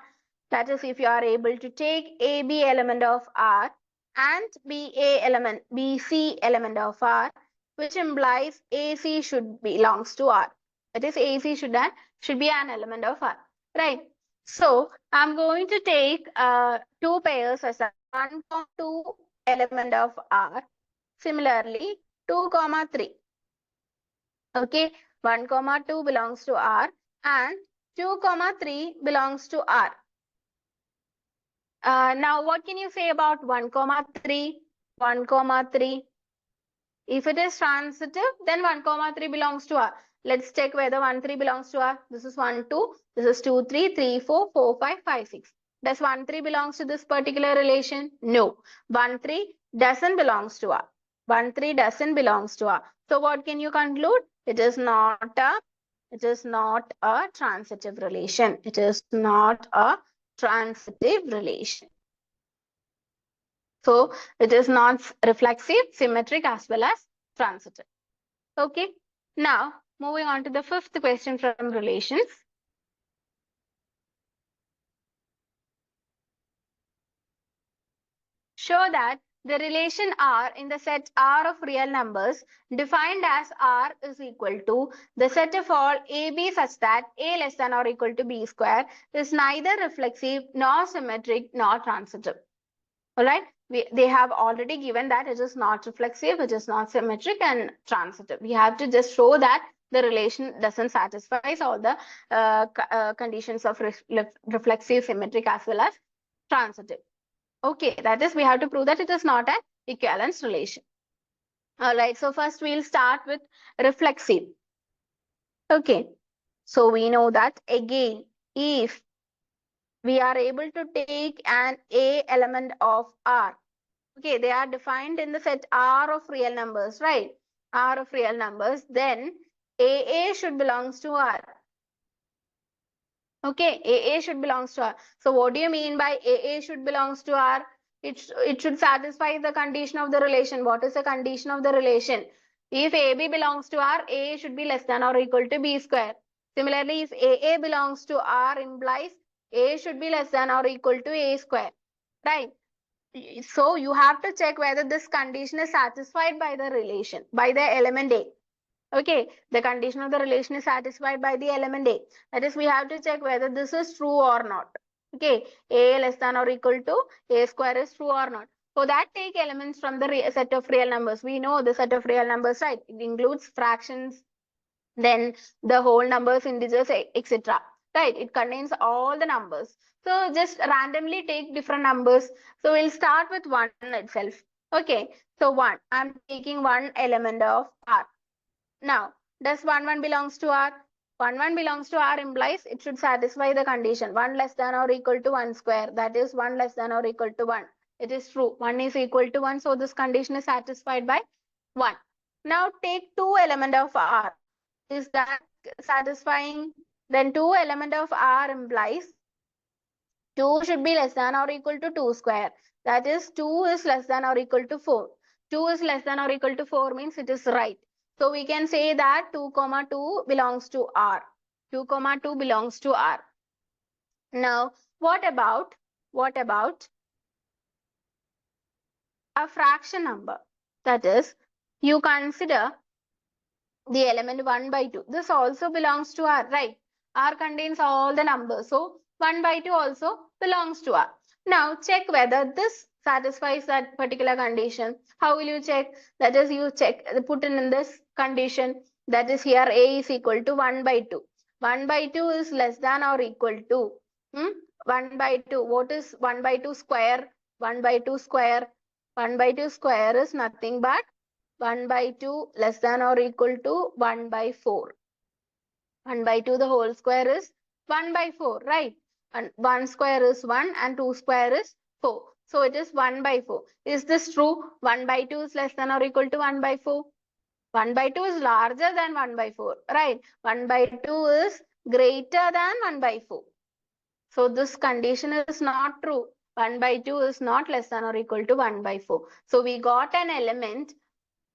A: That is, if you are able to take AB element of R and BC element of R, which implies AC should belongs to R. That is, AC should be an element of R, right? So I'm going to take 2 pairs as a 1, 2 element of R. Similarly, 2, 3. Okay, 1, 2 belongs to R and 2, 3 belongs to R. Now, what can you say about 1, 3? 1, 3. If it is transitive, then 1, 3 belongs to R. Let's check whether 1, 3 belongs to R. This is 1, 2. This is 2, 3, 3, 4, 4, 5, 5, 6. Does 1, 3 belongs to this particular relation? No. 1, 3 doesn't belongs to R. 1, 3 doesn't belongs to R. So what can you conclude? It is not a transitive relation. It is not a transitive relation. So it is not reflexive, symmetric as well as transitive. Okay. Now moving on to the fifth question from relations. Show that the relation R in the set R of real numbers defined as R is equal to the set of all AB such that A less than or equal to B square is neither reflexive nor symmetric nor transitive. All right. They have already given that it is not reflexive, it is not symmetric and transitive. We have to just show that the relation doesn't satisfy all the conditions of reflexive, symmetric as well as transitive. Okay, that is, we have to prove that it is not an equivalence relation. All right, so first we'll start with reflexive. Okay, so we know that again, if we are able to take an A element of R, okay, they are defined in the set R of real numbers, right? R of real numbers, then AA should belongs to R. Okay, AA should belongs to R. So what do you mean by AA should belongs to R? It should satisfy the condition of the relation. What is the condition of the relation? If AB belongs to R, AA should be less than or equal to B square. Similarly, if AA belongs to R, implies A should be less than or equal to A square, right? So you have to check whether this condition is satisfied by the relation, by the element A. Okay, the condition of the relation is satisfied by the element A. That is, we have to check whether this is true or not. Okay, A less than or equal to A square is true or not. For that, take elements from the set of real numbers. We know the set of real numbers, right? It includes fractions, then the whole numbers, integers, etc. Right? It contains all the numbers. So just randomly take different numbers. So we'll start with 1 itself. Okay, so 1. I'm taking one element of R. Now, does 1, 1 belongs to R? 1, 1 belongs to R implies it should satisfy the condition 1 less than or equal to 1 square. That is 1 less than or equal to 1. It is true. 1 is equal to 1. So this condition is satisfied by 1. Now take 2 element of R. Is that satisfying? Then 2 element of R implies 2 should be less than or equal to 2 square. That is 2 is less than or equal to 4. 2 is less than or equal to 4 means it is right. So we can say that 2 comma 2 belongs to R. 2 comma 2 belongs to R. Now what about a fraction number? That is, you consider the element 1 by 2. This also belongs to R, right? R contains all the numbers. So 1 by 2 also belongs to R. Now check whether this satisfies that particular condition. How will you check? That is, you check, put in this condition. That is, here A is equal to 1 by 2. 1 by 2 is less than or equal to 1 by 2. What is 1 by 2 square? 1 by 2 square. 1 by 2 square is nothing but 1 by 2 less than or equal to 1 by 4. 1 by 2 the whole square is 1 by 4, right? And 1 square is 1 and 2 square is 4. So it is 1 by 4. Is this true? 1 by 2 is less than or equal to 1 by 4. 1 by 2 is larger than 1 by 4, right? 1 by 2 is greater than 1 by 4. So this condition is not true. 1 by 2 is not less than or equal to 1 by 4. So we got an element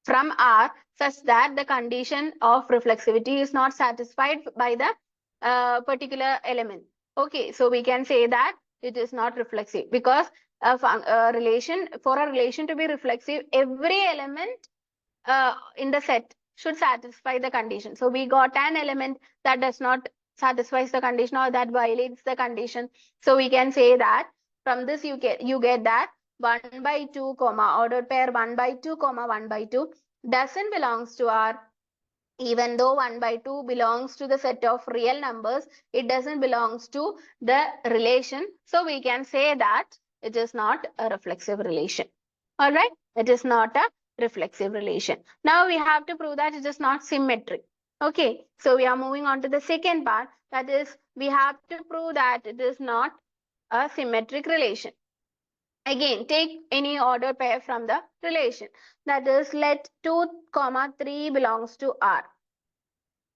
A: from R such that the condition of reflexivity is not satisfied by the particular element. Okay, so we can say that it is not reflexive because for a relation to be reflexive, every element in the set should satisfy the condition. So we got an element that does not satisfies the condition or that violates the condition. So we can say that from this you get that 1 by 2 comma ordered pair 1 by 2 comma 1 by 2 doesn't belongs to R. Even though 1 by 2 belongs to the set of real numbers, it doesn't belongs to the relation. So we can say that it is not a reflexive relation. All right, it is not a reflexive relation. Now we have to prove that it is not symmetric. Okay, so we are moving on to the second part. That is, we have to prove that it is not a symmetric relation. Again, take any ordered pair from the relation. That is, let 2 comma 3 belongs to R.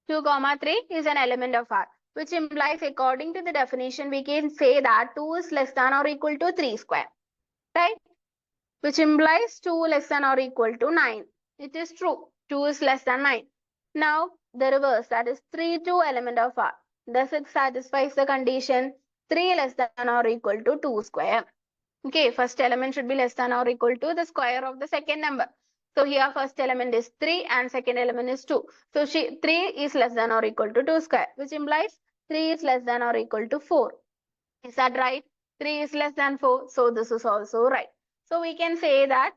A: 2 comma 3 is an element of R, which implies, according to the definition, we can say that 2 is less than or equal to 3 square, right? Which implies 2 less than or equal to 9. It is true. 2 is less than 9. Now, the reverse, that is 3 2 element of R. Does it satisfy the condition 3 less than or equal to 2 square? Okay, first element should be less than or equal to the square of the second number. So here first element is 3 and second element is 2. So 3 is less than or equal to 2 square, which implies 3 is less than or equal to 4. Is that right? 3 is less than 4. So this is also right. So we can say that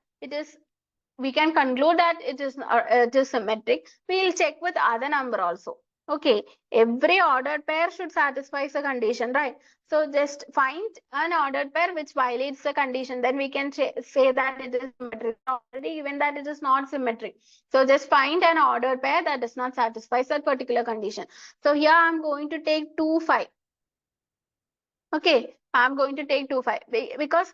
A: we can conclude that it is symmetric. We will check with other number also. Okay, every ordered pair should satisfy the condition, right? So just find an ordered pair which violates the condition. Then we can say that it is symmetric. Already given that it is not symmetric. So just find an ordered pair that does not satisfy that particular condition. So here I am going to take 2, 5. Okay, I am going to take 2, 5 because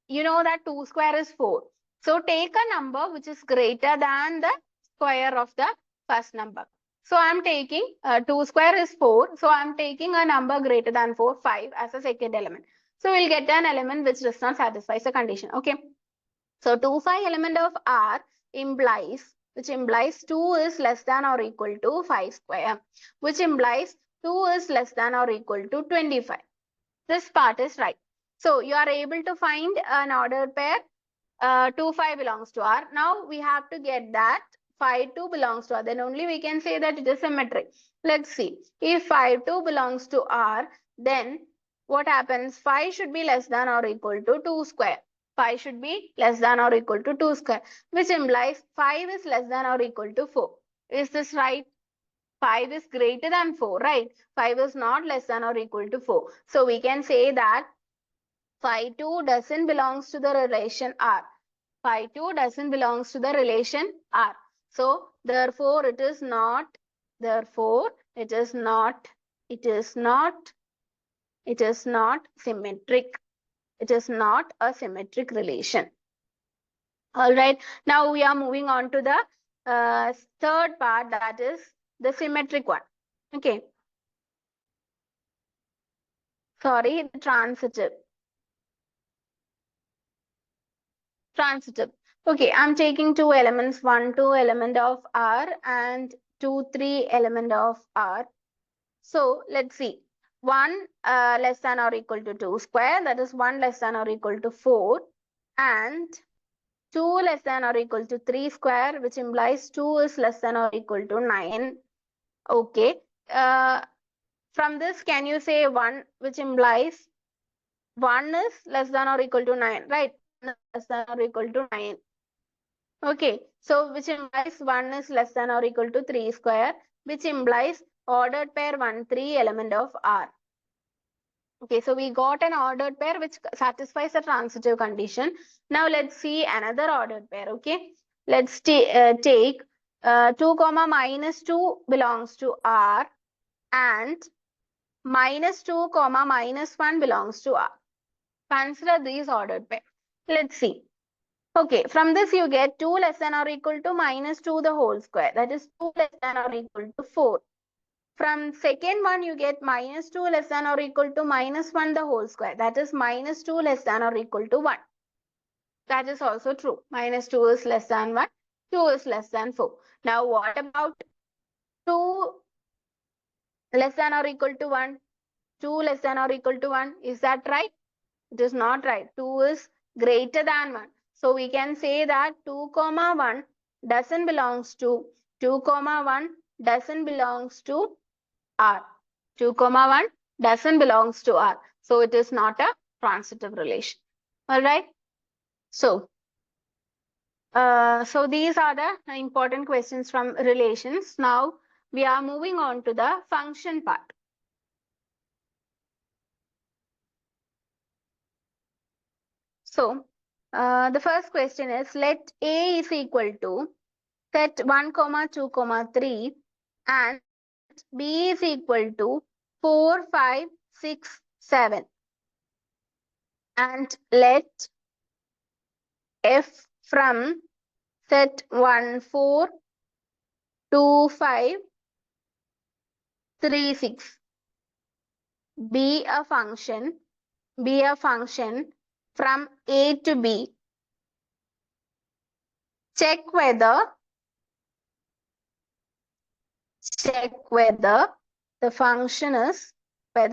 A: you know that 2 square is 4. So take a number which is greater than the square of the first number. So I am taking 2 square is 4. So I am taking a number greater than 4, 5 as a second element. So we'll get an element which does not satisfy the condition. Okay. So 2, 5 element of R which implies 2 is less than or equal to 5 square, which implies 2 is less than or equal to 25. This part is right. So you are able to find an ordered pair 2, 5 belongs to R. Now we have to get that 5, 2 belongs to R. Then only we can say that it is symmetric. Let's see. If 5, 2 belongs to R, then what happens? 5 should be less than or equal to 2 square. 5 should be less than or equal to 2 square, which implies 5 is less than or equal to 4. Is this right? 5 is greater than 4, right? 5 is not less than or equal to 4. So we can say that phi 2 doesn't belongs to the relation R. Phi 2 doesn't belongs to the relation R. So therefore it is not, therefore it is not, it is not, it is not symmetric. It is not a symmetric relation. All right. Now we are moving on to the third part, that is the symmetric one. Okay. Sorry, the transitive. Transitive. Okay, I'm taking two elements, 1, 2 element of R and 2, 3 element of R. So let's see. 1 less than or equal to 2 square, that is 1 less than or equal to 4, and 2 less than or equal to 3 square, which implies 2 is less than or equal to 9. Okay. From this, can you say 1, which implies 1 is less than or equal to 9, right? 1 is less than or equal to 9. Okay, so which implies 1 is less than or equal to 3 square, which implies ordered pair 1, 3 element of R. Okay, so we got an ordered pair which satisfies the transitive condition. Now let's see another ordered pair. Okay, let's take 2 comma minus 2 belongs to R and minus 2 comma minus 1 belongs to R. Consider these ordered pair. Let's see. Okay, from this you get 2 less than or equal to minus 2 the whole square. That is 2 less than or equal to 4. From second one you get minus 2 less than or equal to minus 1 the whole square. That is minus 2 less than or equal to 1. That is also true. Minus 2 is less than 1. 2 is less than 4. Now what about 2 less than or equal to 1? 2 less than or equal to 1. Is that right? It is not right. 2 is greater than 1. So we can say that 2 comma 1 doesn't belongs to 2 comma 1 doesn't belongs to R. 2 comma 1 doesn't belongs to R. So it is not a transitive relation. All right. So these are the important questions from relations. Now we are moving on to the function part. So the first question is, let A is equal to set 1 comma 2 comma 3 and B is equal to 4 5 6 7, and let F from set 1 4 2 5 3 6 be a function from A to B. Check whether the function is a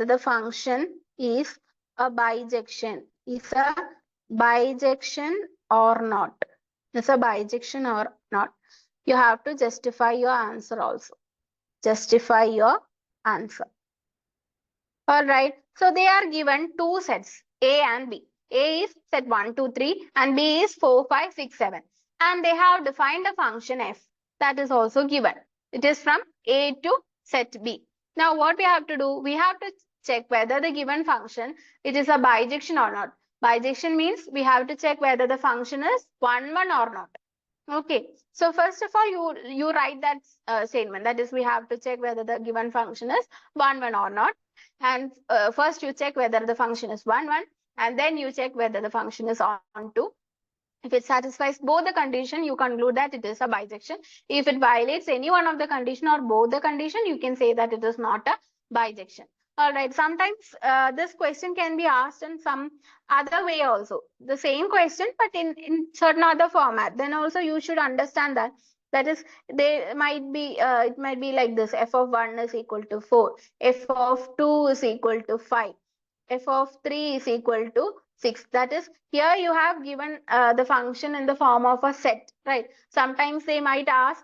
A: bijection. Is a bijection or not? Is a bijection or not? You have to justify your answer also. Justify your answer. All right. So they are given two sets, A and B. A is set 1, 2, 3 and B is 4, 5, 6, 7. And they have defined a function f that is also given. It is from A to set B. Now what we have to do? We have to check whether the given function, it is a bijection or not. Bijection means we have to check whether the function is 1, 1 or not. Okay. So first of all, you write that statement. That is, we have to check whether the given function is 1, 1 or not. And first you check whether the function is 1, 1. And then you check whether the function is on 2. If it satisfies both the condition, you conclude that it is a bijection. If it violates any one of the condition or both the condition, you can say that it is not a bijection. All right. Sometimes this question can be asked in some other way also. The same question, but in certain other format. Then also you should understand that. That is, they might be, it might be like this. F of 1 is equal to 4. F of 2 is equal to 5. F of 3 is equal to 6. That is, here you have given the function in the form of a set, right? Sometimes they might ask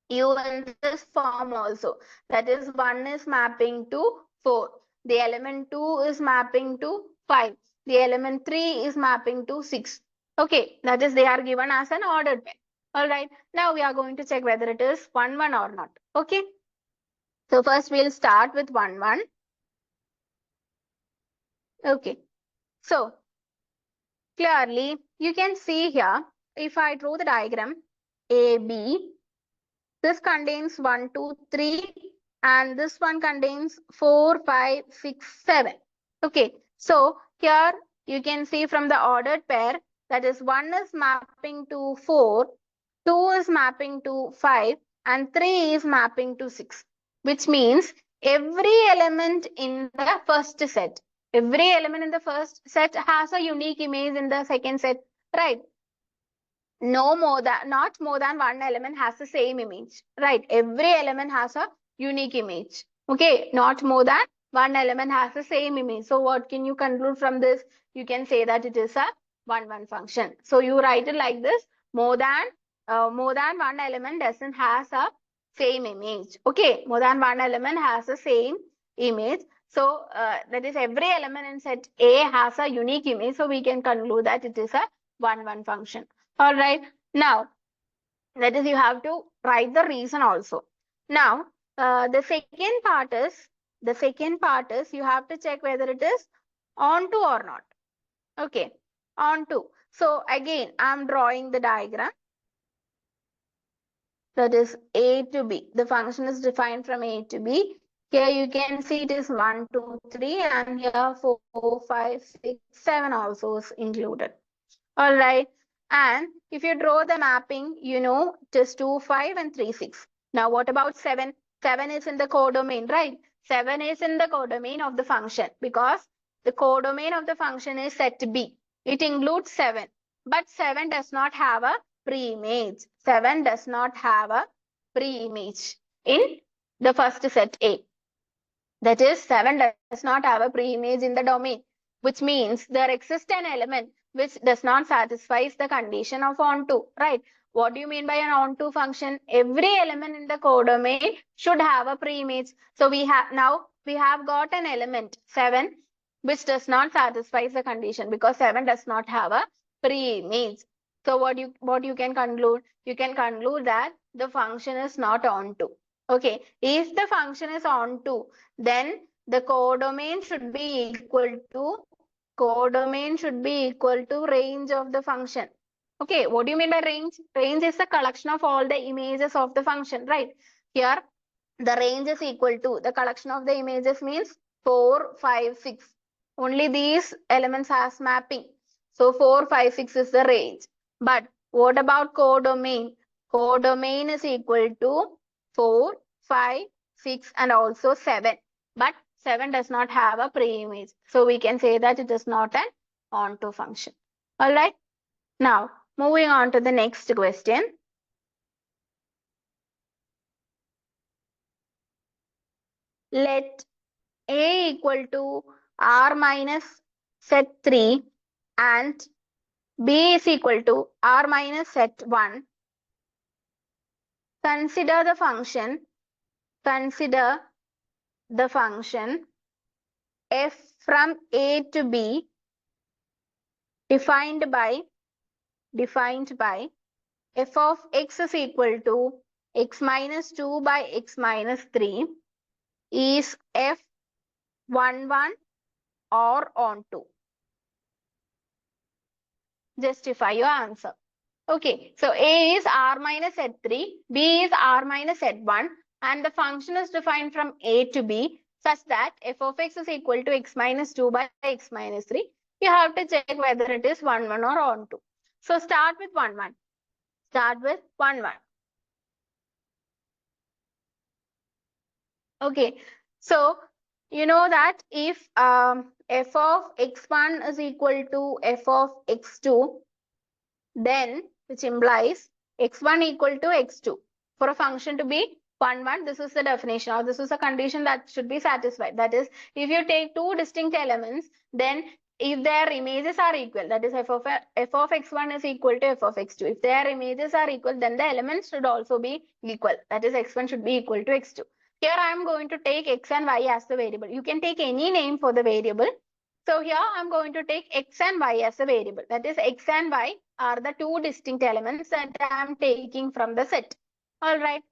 A: you in this form also. That is, 1 is mapping to 4. The element 2 is mapping to 5. The element 3 is mapping to 6. Okay, that is, they are given as an ordered pair. All right, now we are going to check whether it is 1, 1 or not. Okay, so first we'll start with 1, 1. Okay, so clearly you can see here, if I draw the diagram, A, B, This contains 1, 2, 3, and this one contains 4, 5, 6, 7. Okay, so here you can see from the ordered pair, that is 1 is mapping to 4, 2 is mapping to 5, and 3 is mapping to 6, which means every element in the first set, every element in the first set has a unique image in the second set, right? Not more than one element has the same image, right? Every element has a unique image. Okay, not more than one element has the same image. So what can you conclude from this? You can say that it is a 1-1 function. So you write it like this: more than one element doesn't has a same image. Okay, more than one element has the same image. So that is, every element in set A has a unique image. So we can conclude that it is a 1-1 function. All right. Now, that is, you have to write the reason also. Now, the second part is you have to check whether it is onto or not. Okay, onto. So again, I'm drawing the diagram. That is A to B. The function is defined from A to B. Here you can see it is 1, 2, 3, and here 4, 5, 6, 7 also is included. All right. And if you draw the mapping, you know it is 2, 5 and 3, 6. Now what about 7? 7 is in the codomain, right? 7 is in the codomain of the function because the codomain of the function is set B. It includes 7. But 7 does not have a pre-image. 7 does not have a pre-image in the first set A. That is, 7 does not have a pre-image in the domain, which means there exists an element which does not satisfy the condition of onto, right? What do you mean by an onto function? Every element in the codomain should have a pre-image. So we have got an element 7 which does not satisfy the condition because 7 does not have a pre-image. So what you can conclude? You can conclude that the function is not onto. Okay, if the function is onto, then the codomain should be equal to range of the function. Okay, what do you mean by range? Range is the collection of all the images of the function, right? Here, the range is equal to the collection of the images means 4, 5, 6. Only these elements has mapping. So 4, 5, 6 is the range. But what about codomain? Codomain is equal to 4, 5, 6 and also 7. But 7 does not have a pre-image. So we can say that it is not an onto function. All right. Now, moving on to the next question. Let A equal to R minus set 3 and B is equal to R minus set 1. Consider the function f from A to B defined by f of x is equal to x minus 2 by x minus 3 is f11 or onto. Justify your answer. Okay, so A is R minus set 3, B is R minus set 1, and the function is defined from A to B such that f of x is equal to x minus 2 by x minus 3. You have to check whether it is 1, 1 or onto. So start with 1, 1. Okay, so you know that if f of x1 is equal to f of x2, then which implies x1 equal to x2. For a function to be 1, 1, this is the definition, or this is a condition that should be satisfied. That is, if you take two distinct elements, then if their images are equal, that is f of x1 is equal to f of x2. If their images are equal, then the elements should also be equal. That is, x1 should be equal to x2. Here I am going to take x and y as the variable. You can take any name for the variable. So here I'm going to take x and y as a variable. That is, x and y are the two distinct elements that I am taking from the set. All right.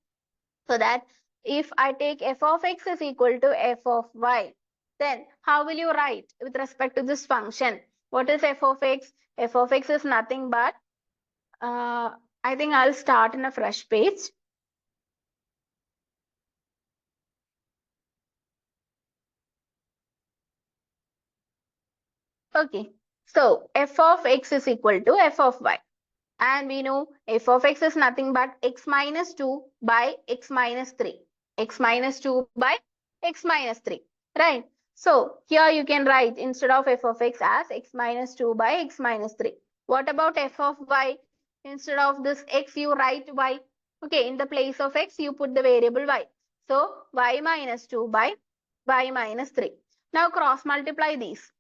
A: So that if I take f of x is equal to f of y, then how will you write with respect to this function? What is f of x? F of x is nothing but, I think I'll start in a fresh page. Okay, so f of x is equal to f of y. And we know f of x is nothing but x minus 2 by x minus 3. X minus 2 by x minus 3. Right? So here you can write instead of f of x as x minus 2 by x minus 3. What about f of y? Instead of this x, you write y. Okay, in the place of x, you put the variable y. So y minus 2 by y minus 3. Now cross multiply these.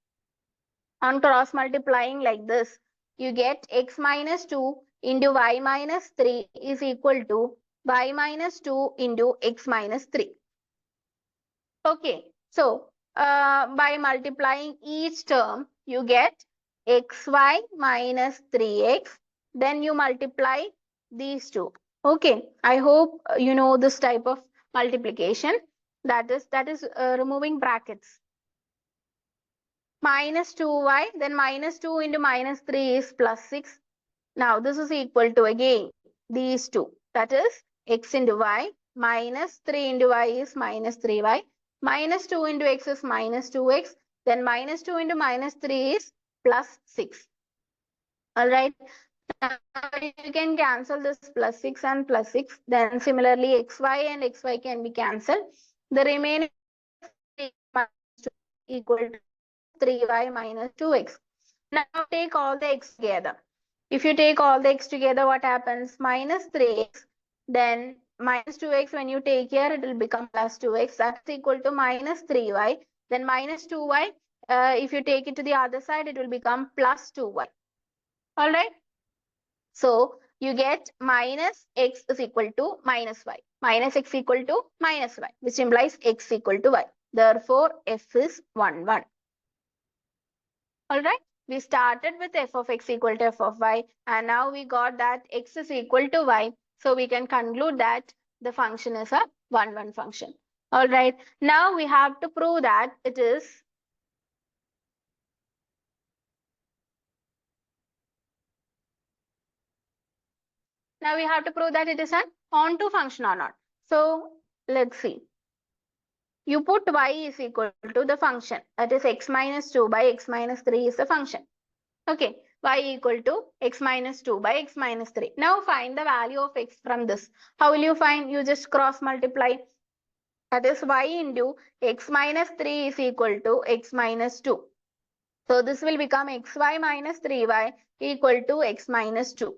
A: On cross multiplying like this, you get x minus 2 into y minus 3 is equal to y minus 2 into x minus 3. Okay, so by multiplying each term, you get xy minus 3x. Then you multiply these two. Okay, I hope you know this type of multiplication. That is removing brackets. Minus 2y, then minus 2 into minus 3 is plus 6. Now this is equal to again these two. That is x into y minus 3 into y is minus 3y. Minus 2 into x is minus 2x. Then minus 2 into minus 3 is plus 6. Alright. Now you can cancel this plus 6 and plus 6. Then similarly xy and xy can be cancelled. The remaining is equal to 3y minus 2x. Now take all the x together. If you take all the x together, what happens? Minus 3x, then minus 2x when you take here, it will become plus 2x. That's equal to minus 3y. Then minus 2y, if you take it to the other side, it will become plus 2y. All right. So you get minus x is equal to minus y. Minus x equal to minus y, which implies x equal to y. Therefore, f is 1, 1. All right. We started with f of x equal to f of y, and now we got that x is equal to y. So we can conclude that the function is a 1, 1 function. All right. Now we have to prove that it is an onto function or not. So let's see. You put y is equal to the function, that is x minus 2 by x minus 3 is the function. Okay, y equal to x minus 2 by x minus 3. Now find the value of x from this. How will you find? You just cross multiply. That is y into x minus 3 is equal to x minus 2. So this will become xy minus 3y equal to x minus 2.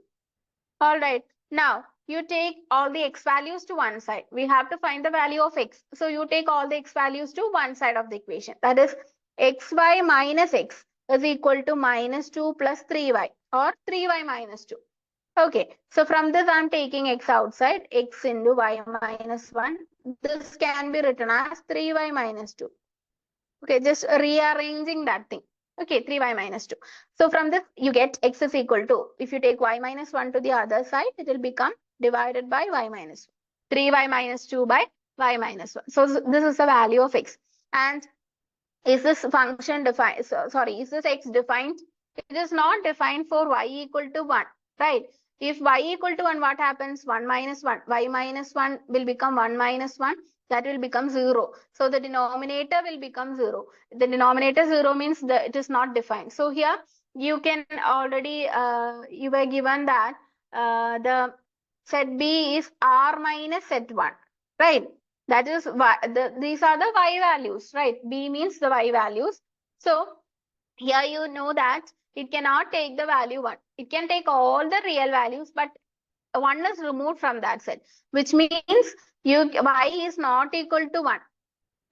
A: All right. Now you take all the x values to one side. We have to find the value of x. So you take all the x values to one side of the equation. That is xy minus x is equal to minus 2 plus 3y or 3y minus 2. Okay, so from this I'm taking x outside, x into y minus 1. This can be written as 3y minus 2. Okay, just rearranging that thing. Okay, 3y minus 2. So from this you get x is equal to, if you take y minus 1 to the other side, it will become divided by y minus 1. 3y minus 2 by y minus 1. So this is the value of x. And is this function defined? Is this x defined? It is not defined for y equal to 1, right? If y equal to 1, what happens? 1 minus 1. Y minus 1 will become 1 minus 1. That will become 0. So the denominator will become 0. The denominator 0 means that it is not defined. So here you can already, you were given that the set B is r minus set 1, right? That is these are the y values, right? B means the y values. So here you know that it cannot take the value 1. It can take all the real values, but 1 is removed from that set, which means y is not equal to 1.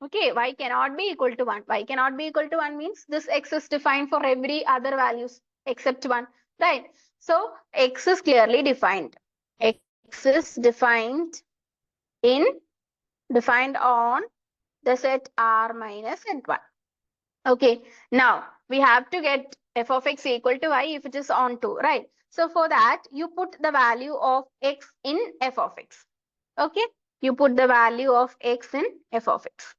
A: Okay, y cannot be equal to 1. Y cannot be equal to 1 means this x is defined for every other values except 1, right? So x is clearly defined. X is defined on the set R minus set 1. Okay, now we have to get f of x equal to y if it is on 2, right? So for that, you put the value of x in f of x. Okay, you put the value of x in f of x.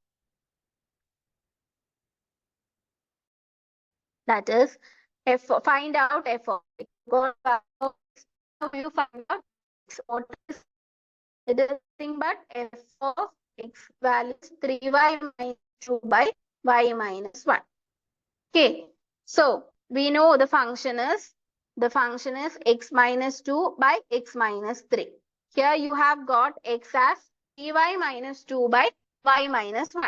A: That is, find out f of x. How you find out x? What is it? Is nothing but f of x value is 3y minus 2 by y minus 1. Okay, So we know the function is x minus 2 by x minus 3. Here you have got x as 3y minus 2 by y minus 1.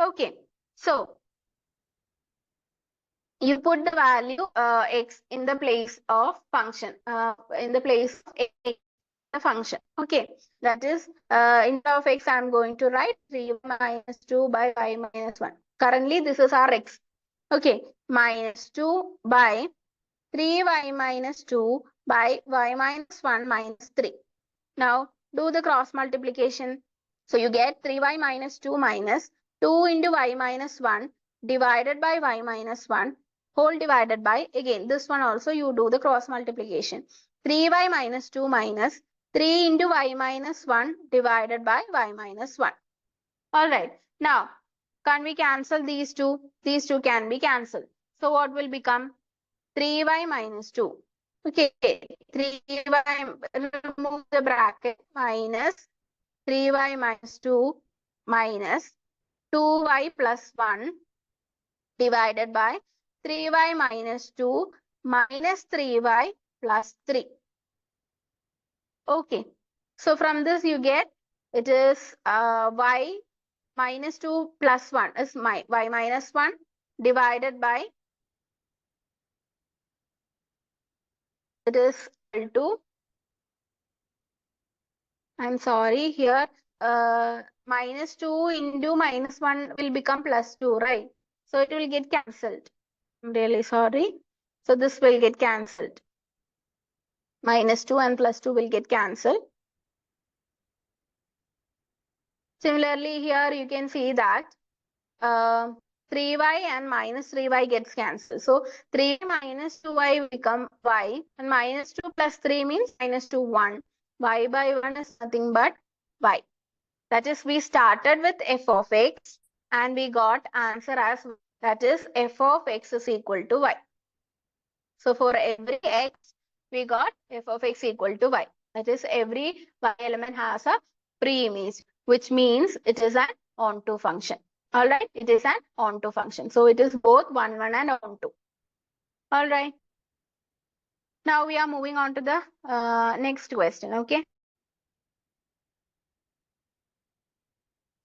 A: Okay. So you put the value x in the place of function, in the place of x, the function. Okay. That is, instead of x, I am going to write 3 minus 2 by y minus 1. Currently, this is our x. Okay. Minus 2 by 3y minus 2 by y minus 1 minus 3. Now, do the cross multiplication. So, you get 3y minus 2 minus 2 into y minus 1 divided by y minus 1 whole divided by, again, this one also you do the cross multiplication. 3y minus 2 minus 3 into y minus 1 divided by y minus 1. All right. Now, can we cancel these two? These two can be cancelled. So, what will become? 3y minus 2. Okay, 3y, remove the bracket, minus 3y minus 2 minus 2y plus 1 divided by 3y minus 2 minus 3y plus 3. Okay, so from this you get, it is y minus 2 plus 1 is y minus 1 divided by, it is equal to, I'm sorry, here minus 2 into minus 1 will become plus 2, right? So it will get cancelled. I'm really sorry. So this will get cancelled. Minus 2 and plus 2 will get cancelled. Similarly, here you can see that 3y and minus 3y gets cancelled. So 3 minus 2y become y, and minus 2 plus 3 means minus 2, 1. Y by 1 is nothing but y. That is, we started with f of x and we got answer as, that is, f of x is equal to y. So for every x, we got f of x equal to y. That is, every y element has a pre-image, which means it is an onto function. All right, it is an onto function. So it is both 1, 1 and onto. All right. Now we are moving on to the next question. Okay.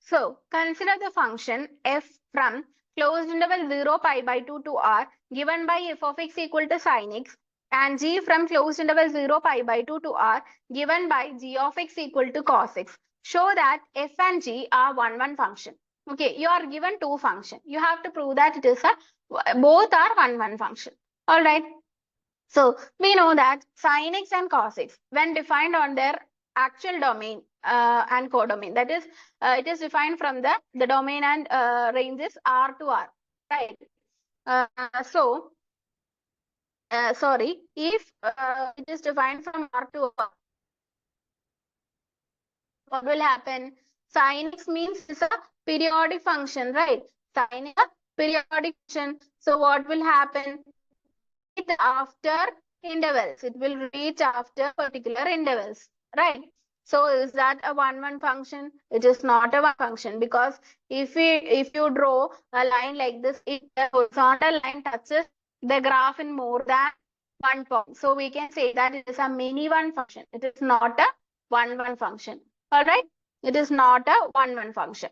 A: So consider the function f from closed interval 0 pi by 2 to r given by f of x equal to sin x, and g from closed interval 0 pi by 2 to r given by g of x equal to cos x. Show that f and g are one function. Okay, you are given two functions. You have to prove that it is both are one function. All right. So we know that sin x and cos x, when defined on their actual domain and codomain, that is, it is defined from the domain and ranges R to R, right? So, sorry, if it is defined from R to R, what will happen? Sin x means it's a periodic function, right? Sin is a periodic function. So what will happen? After intervals, it will reach after particular intervals, right? So is that a one function? It is not a one function, because if you draw a line like this, if the horizontal line touches the graph in more than one point, so we can say that it is a mini one function. It is not a one function. All right, it is not a one function.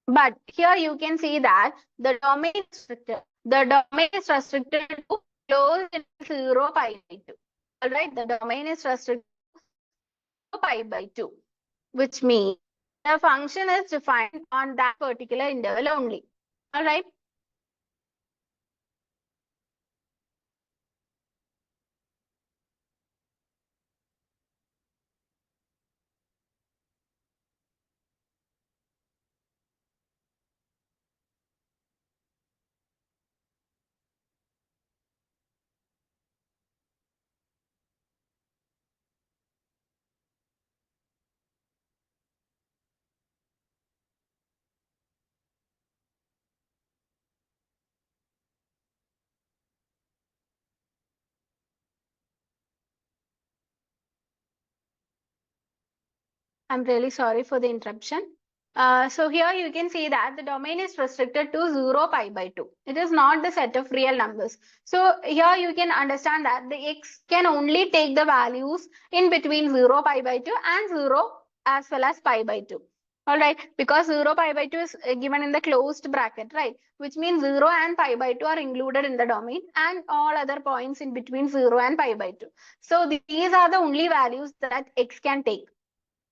A: But here you can see that the domain is restricted. The domain is restricted to closed in 0 pi by 2. All right, the domain is restricted to pi by 2, which means the function is defined on that particular interval only. All right. I'm really sorry for the interruption. So here you can see that the domain is restricted to 0, pi by 2. It is not the set of real numbers. So here you can understand that the x can only take the values in between 0, pi by 2 and 0 as well as pi by 2. All right, because 0, pi by 2 is given in the closed bracket, right? Which means 0 and pi by 2 are included in the domain and all other points in between 0 and pi by 2. So these are the only values that x can take.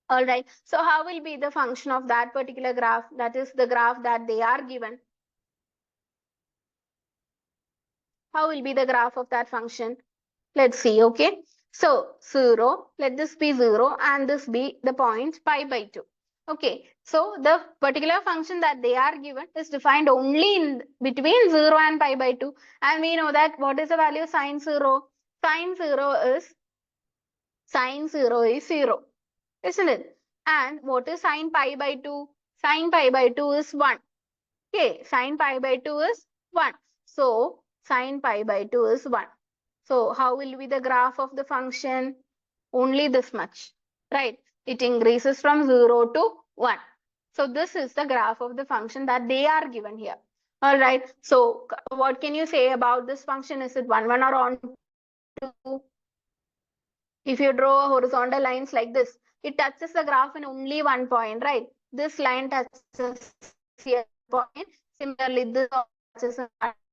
A: All right. So how will be the function of that particular graph? That is the graph that they are given. How will be the graph of that function? Let's see. Okay. So 0, let this be 0 and this be the point pi by 2. Okay. So the particular function that they are given is defined only in between 0 and pi by 2. And we know that what is the value of sine 0? Sine 0 is 0, isn't it? And what is sine pi by 2? Sine pi by 2 is 1. Okay, sine pi by 2 is 1. So, sine pi by 2 is 1. So, how will be the graph of the function? Only this much, right? It increases from 0 to 1. So, this is the graph of the function that they are given here. All right. So, what can you say about this function? Is it 1, 1 or on 2? If you draw horizontal lines like this, it touches the graph in only one point, right? This line touches here point. Similarly, this touches a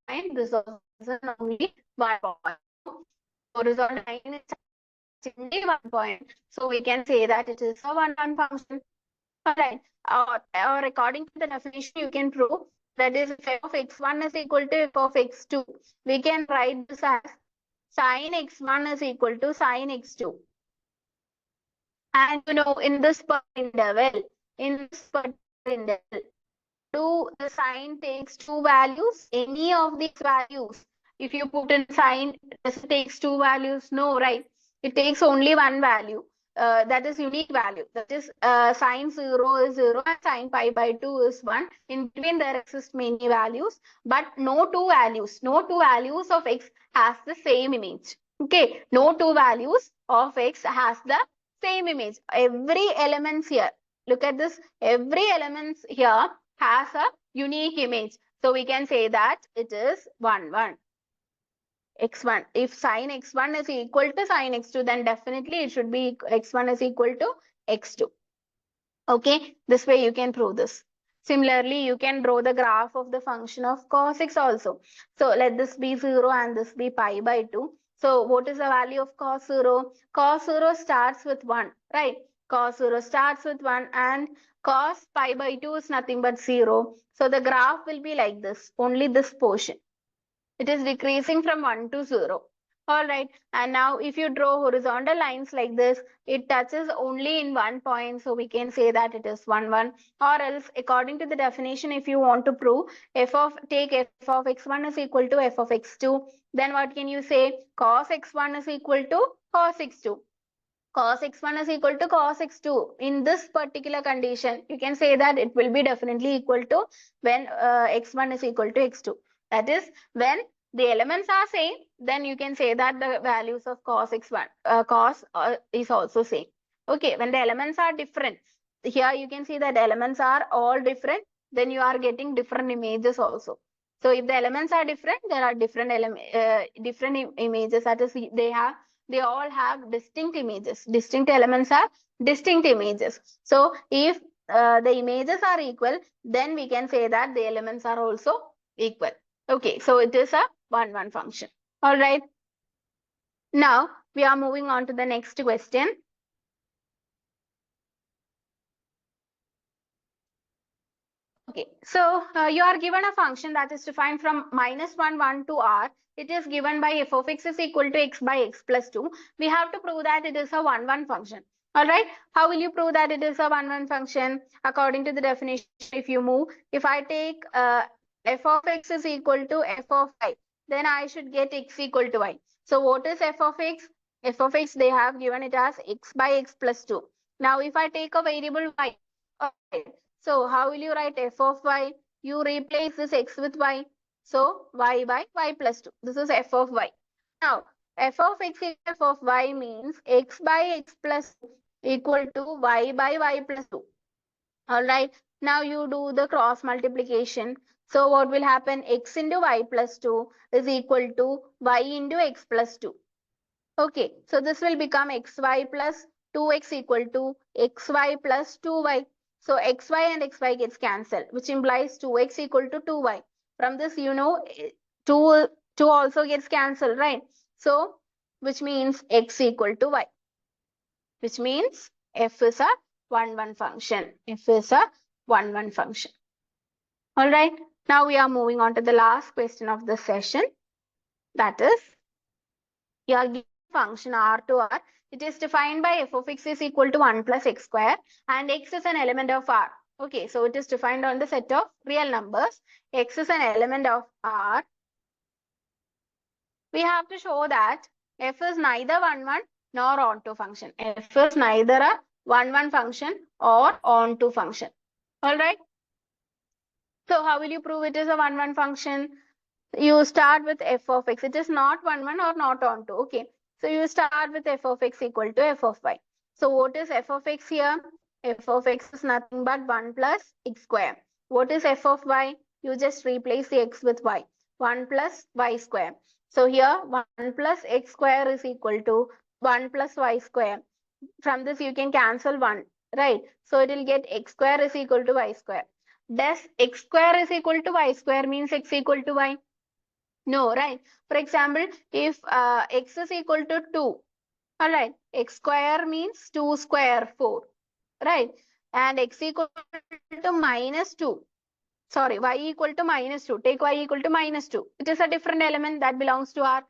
A: point. This also touches only one point. Horizontal line is touching only one point. So we can say that it is a one-one function. All right. Or according to the definition, you can prove that is if f of x1 is equal to f of x2. We can write this as sin x1 is equal to sin x2. And you know, in this interval, do the sign takes two values? Any of these values? If you put in sign, does it takes two values? No, right? It takes only one value. That is unique value. That is sine 0 is 0 and sine pi by 2 is 1. In between there exist many values, but no two values. No two values of x has the same image. Okay, no two values of x has the same image. Every elements here, look at this, every elements here has a unique image. So we can say that it is 1, 1. x1. If sine x1 is equal to sine x2, then definitely it should be x1 is equal to x2. Okay, this way you can prove this. Similarly, you can draw the graph of the function of cos x also. So let this be 0 and this be pi by 2. So what is the value of cos 0? Cos 0 starts with 1, right? Cos 0 starts with 1 and cos pi by 2 is nothing but 0. So the graph will be like this, only this portion. It is decreasing from 1 to 0. All right. And now if you draw horizontal lines like this, it touches only in one point. So we can say that it is 1, 1. Or else, according to the definition, if you want to prove take f of x1 is equal to f of x2, then what can you say? Cos x1 is equal to cos x2. Cos x1 is equal to cos x2. In this particular condition, you can say that it will be definitely equal to when x1 is equal to x2. That is, when the elements are same, then you can say that the values of cos x1, cos is also same. Okay, when the elements are different, here you can see that elements are all different, then you are getting different images also. So if the elements are different, there are different images. That is, they all have distinct images. Distinct elements are distinct images. So if the images are equal, then we can say that the elements are also equal. Okay, so it is a 1, 1 function. All right. Now we are moving on to the next question. Okay, so you are given a function that is defined from -1, 1 to r. It is given by f of x is equal to x by x plus 2. We have to prove that it is a 1, 1 function. All right. How will you prove that it is a 1, 1 function? According to the definition, if you move, if I take f of x is equal to f of y, then I should get x equal to y. So what is f of x? F of x, they have given it as x by x plus 2. Now, if I take a variable y, okay, so how will you write f of y? You replace this x with y. So y by y plus 2. This is f of y. Now, f of x is f of y means x by x plus 2 equal to y by y plus 2. All right. Now you do the cross multiplication. So what will happen? X into y plus 2 is equal to y into x plus 2. Okay, so this will become xy plus 2x equal to xy plus 2y. So xy and xy gets cancelled, which implies 2x equal to 2y. From this, 2 also gets cancelled, right? So, which means x equal to y, which means f is a 1-1 function. F is a 1-1 function. All right, now we are moving on to the last question of the session. That is, you are given function r to r. It is defined by f of x is equal to 1 plus x square, and x is an element of r. Okay, so it is defined on the set of real numbers. X is an element of r. We have to show that f is neither 1-1 nor onto function. F is neither a 1-1 function or onto function. All right. So how will you prove it is a 1-1 function? You start with f of x. It is not 1-1 or not onto. Okay. So you start with f of x equal to f of y. So what is f of x here? F of x is nothing but 1 plus x square. What is f of y? You just replace the x with y. 1 plus y square. So here 1 plus x square is equal to 1 plus y square. From this you can cancel 1, right? So it will get x square is equal to y square. Does x square is equal to y square means x equal to y? No, right? For example, if x is equal to 2, all right, x square means 2 square 4, right? And x equal to minus 2. Sorry, y equal to minus 2. Take y equal to minus 2. It is a different element that belongs to R.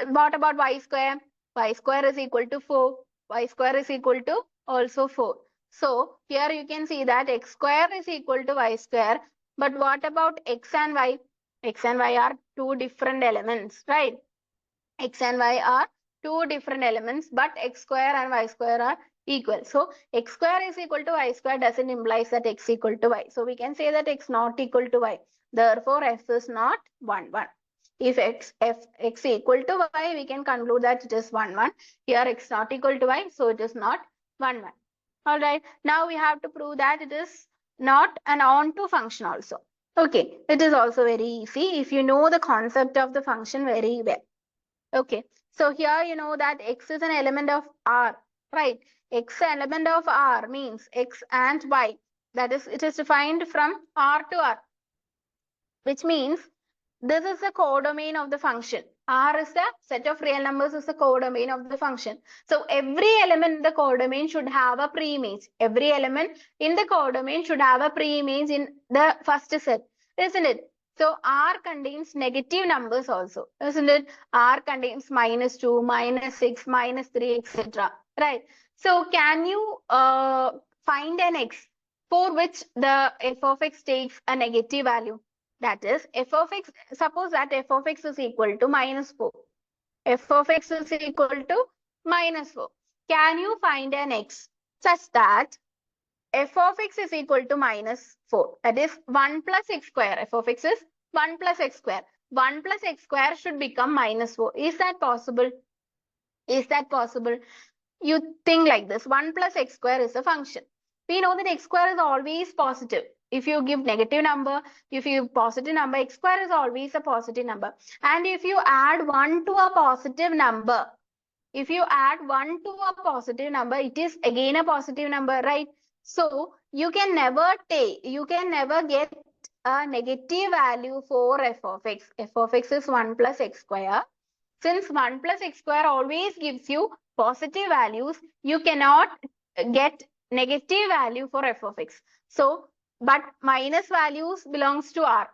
A: What about y square? Y square is equal to 4. Y square is equal to also 4. So here you can see that x square is equal to y square. But what about x and y? X and y are two different elements, right? X and y are two different elements, but x square and y square are equal. So x square is equal to y square doesn't imply that x equal to y. So we can say that x not equal to y. Therefore, f is not 1-1. If x equal to y, we can conclude that it is 1-1. Here x not equal to y, so it is not 1-1. All right. Now we have to prove that it is not an onto function also. Okay. It is also very easy if you know the concept of the function very well. Okay. So here you know that x is an element of R, right? X element of R means x and y. That is, it is defined from R to R, which means this is the codomain of the function. R is the set of real numbers is the codomain of the function. So every element in the codomain should have a preimage. Every element in the codomain should have a preimage in the first set, isn't it? So R contains negative numbers also, isn't it? R contains minus 2, minus 6, minus 3, etc. Right? So can you find an x for which the f of x takes a negative value? That is, f of x, suppose that f of x is equal to minus 4. F of x is equal to minus 4. Can you find an x such that f of x is equal to minus 4? That is 1 plus x square. F of x is 1 plus x square. 1 plus x square should become minus 4. Is that possible? Is that possible? You think like this. 1 plus x square is a function. We know that x square is always positive. If you give negative number, if you give positive number, x square is always a positive number. And if you add 1 to a positive number, if you add 1 to a positive number, it is again a positive number, right? So you can never get a negative value for f of x. F of x is 1 plus x square. Since 1 plus x square always gives you positive values, you cannot get negative value for f of x. So, but minus values belongs to R.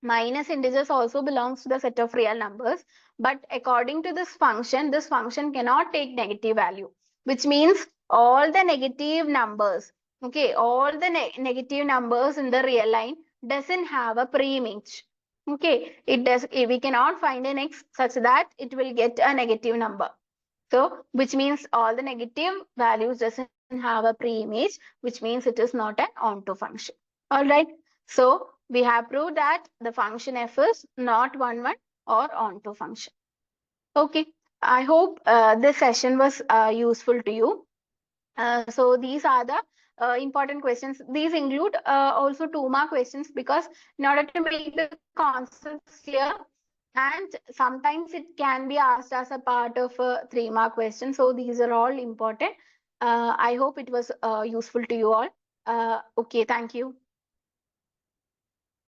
A: Minus integers also belongs to the set of real numbers. But according to this function cannot take negative value, which means all the negative numbers, okay, all the negative numbers in the real line doesn't have a preimage. Okay, we cannot find an x such that it will get a negative number. So, which means all the negative values doesn't have a preimage, which means it is not an onto function. All right. So, we have proved that the function f is not 1-1 or onto function. Okay. I hope this session was useful to you. So these are the important questions. These include also 2-mark questions, because in order to make the concepts clear, and sometimes it can be asked as a part of a 3-mark question. So these are all important. I hope it was useful to you all. Okay, thank you.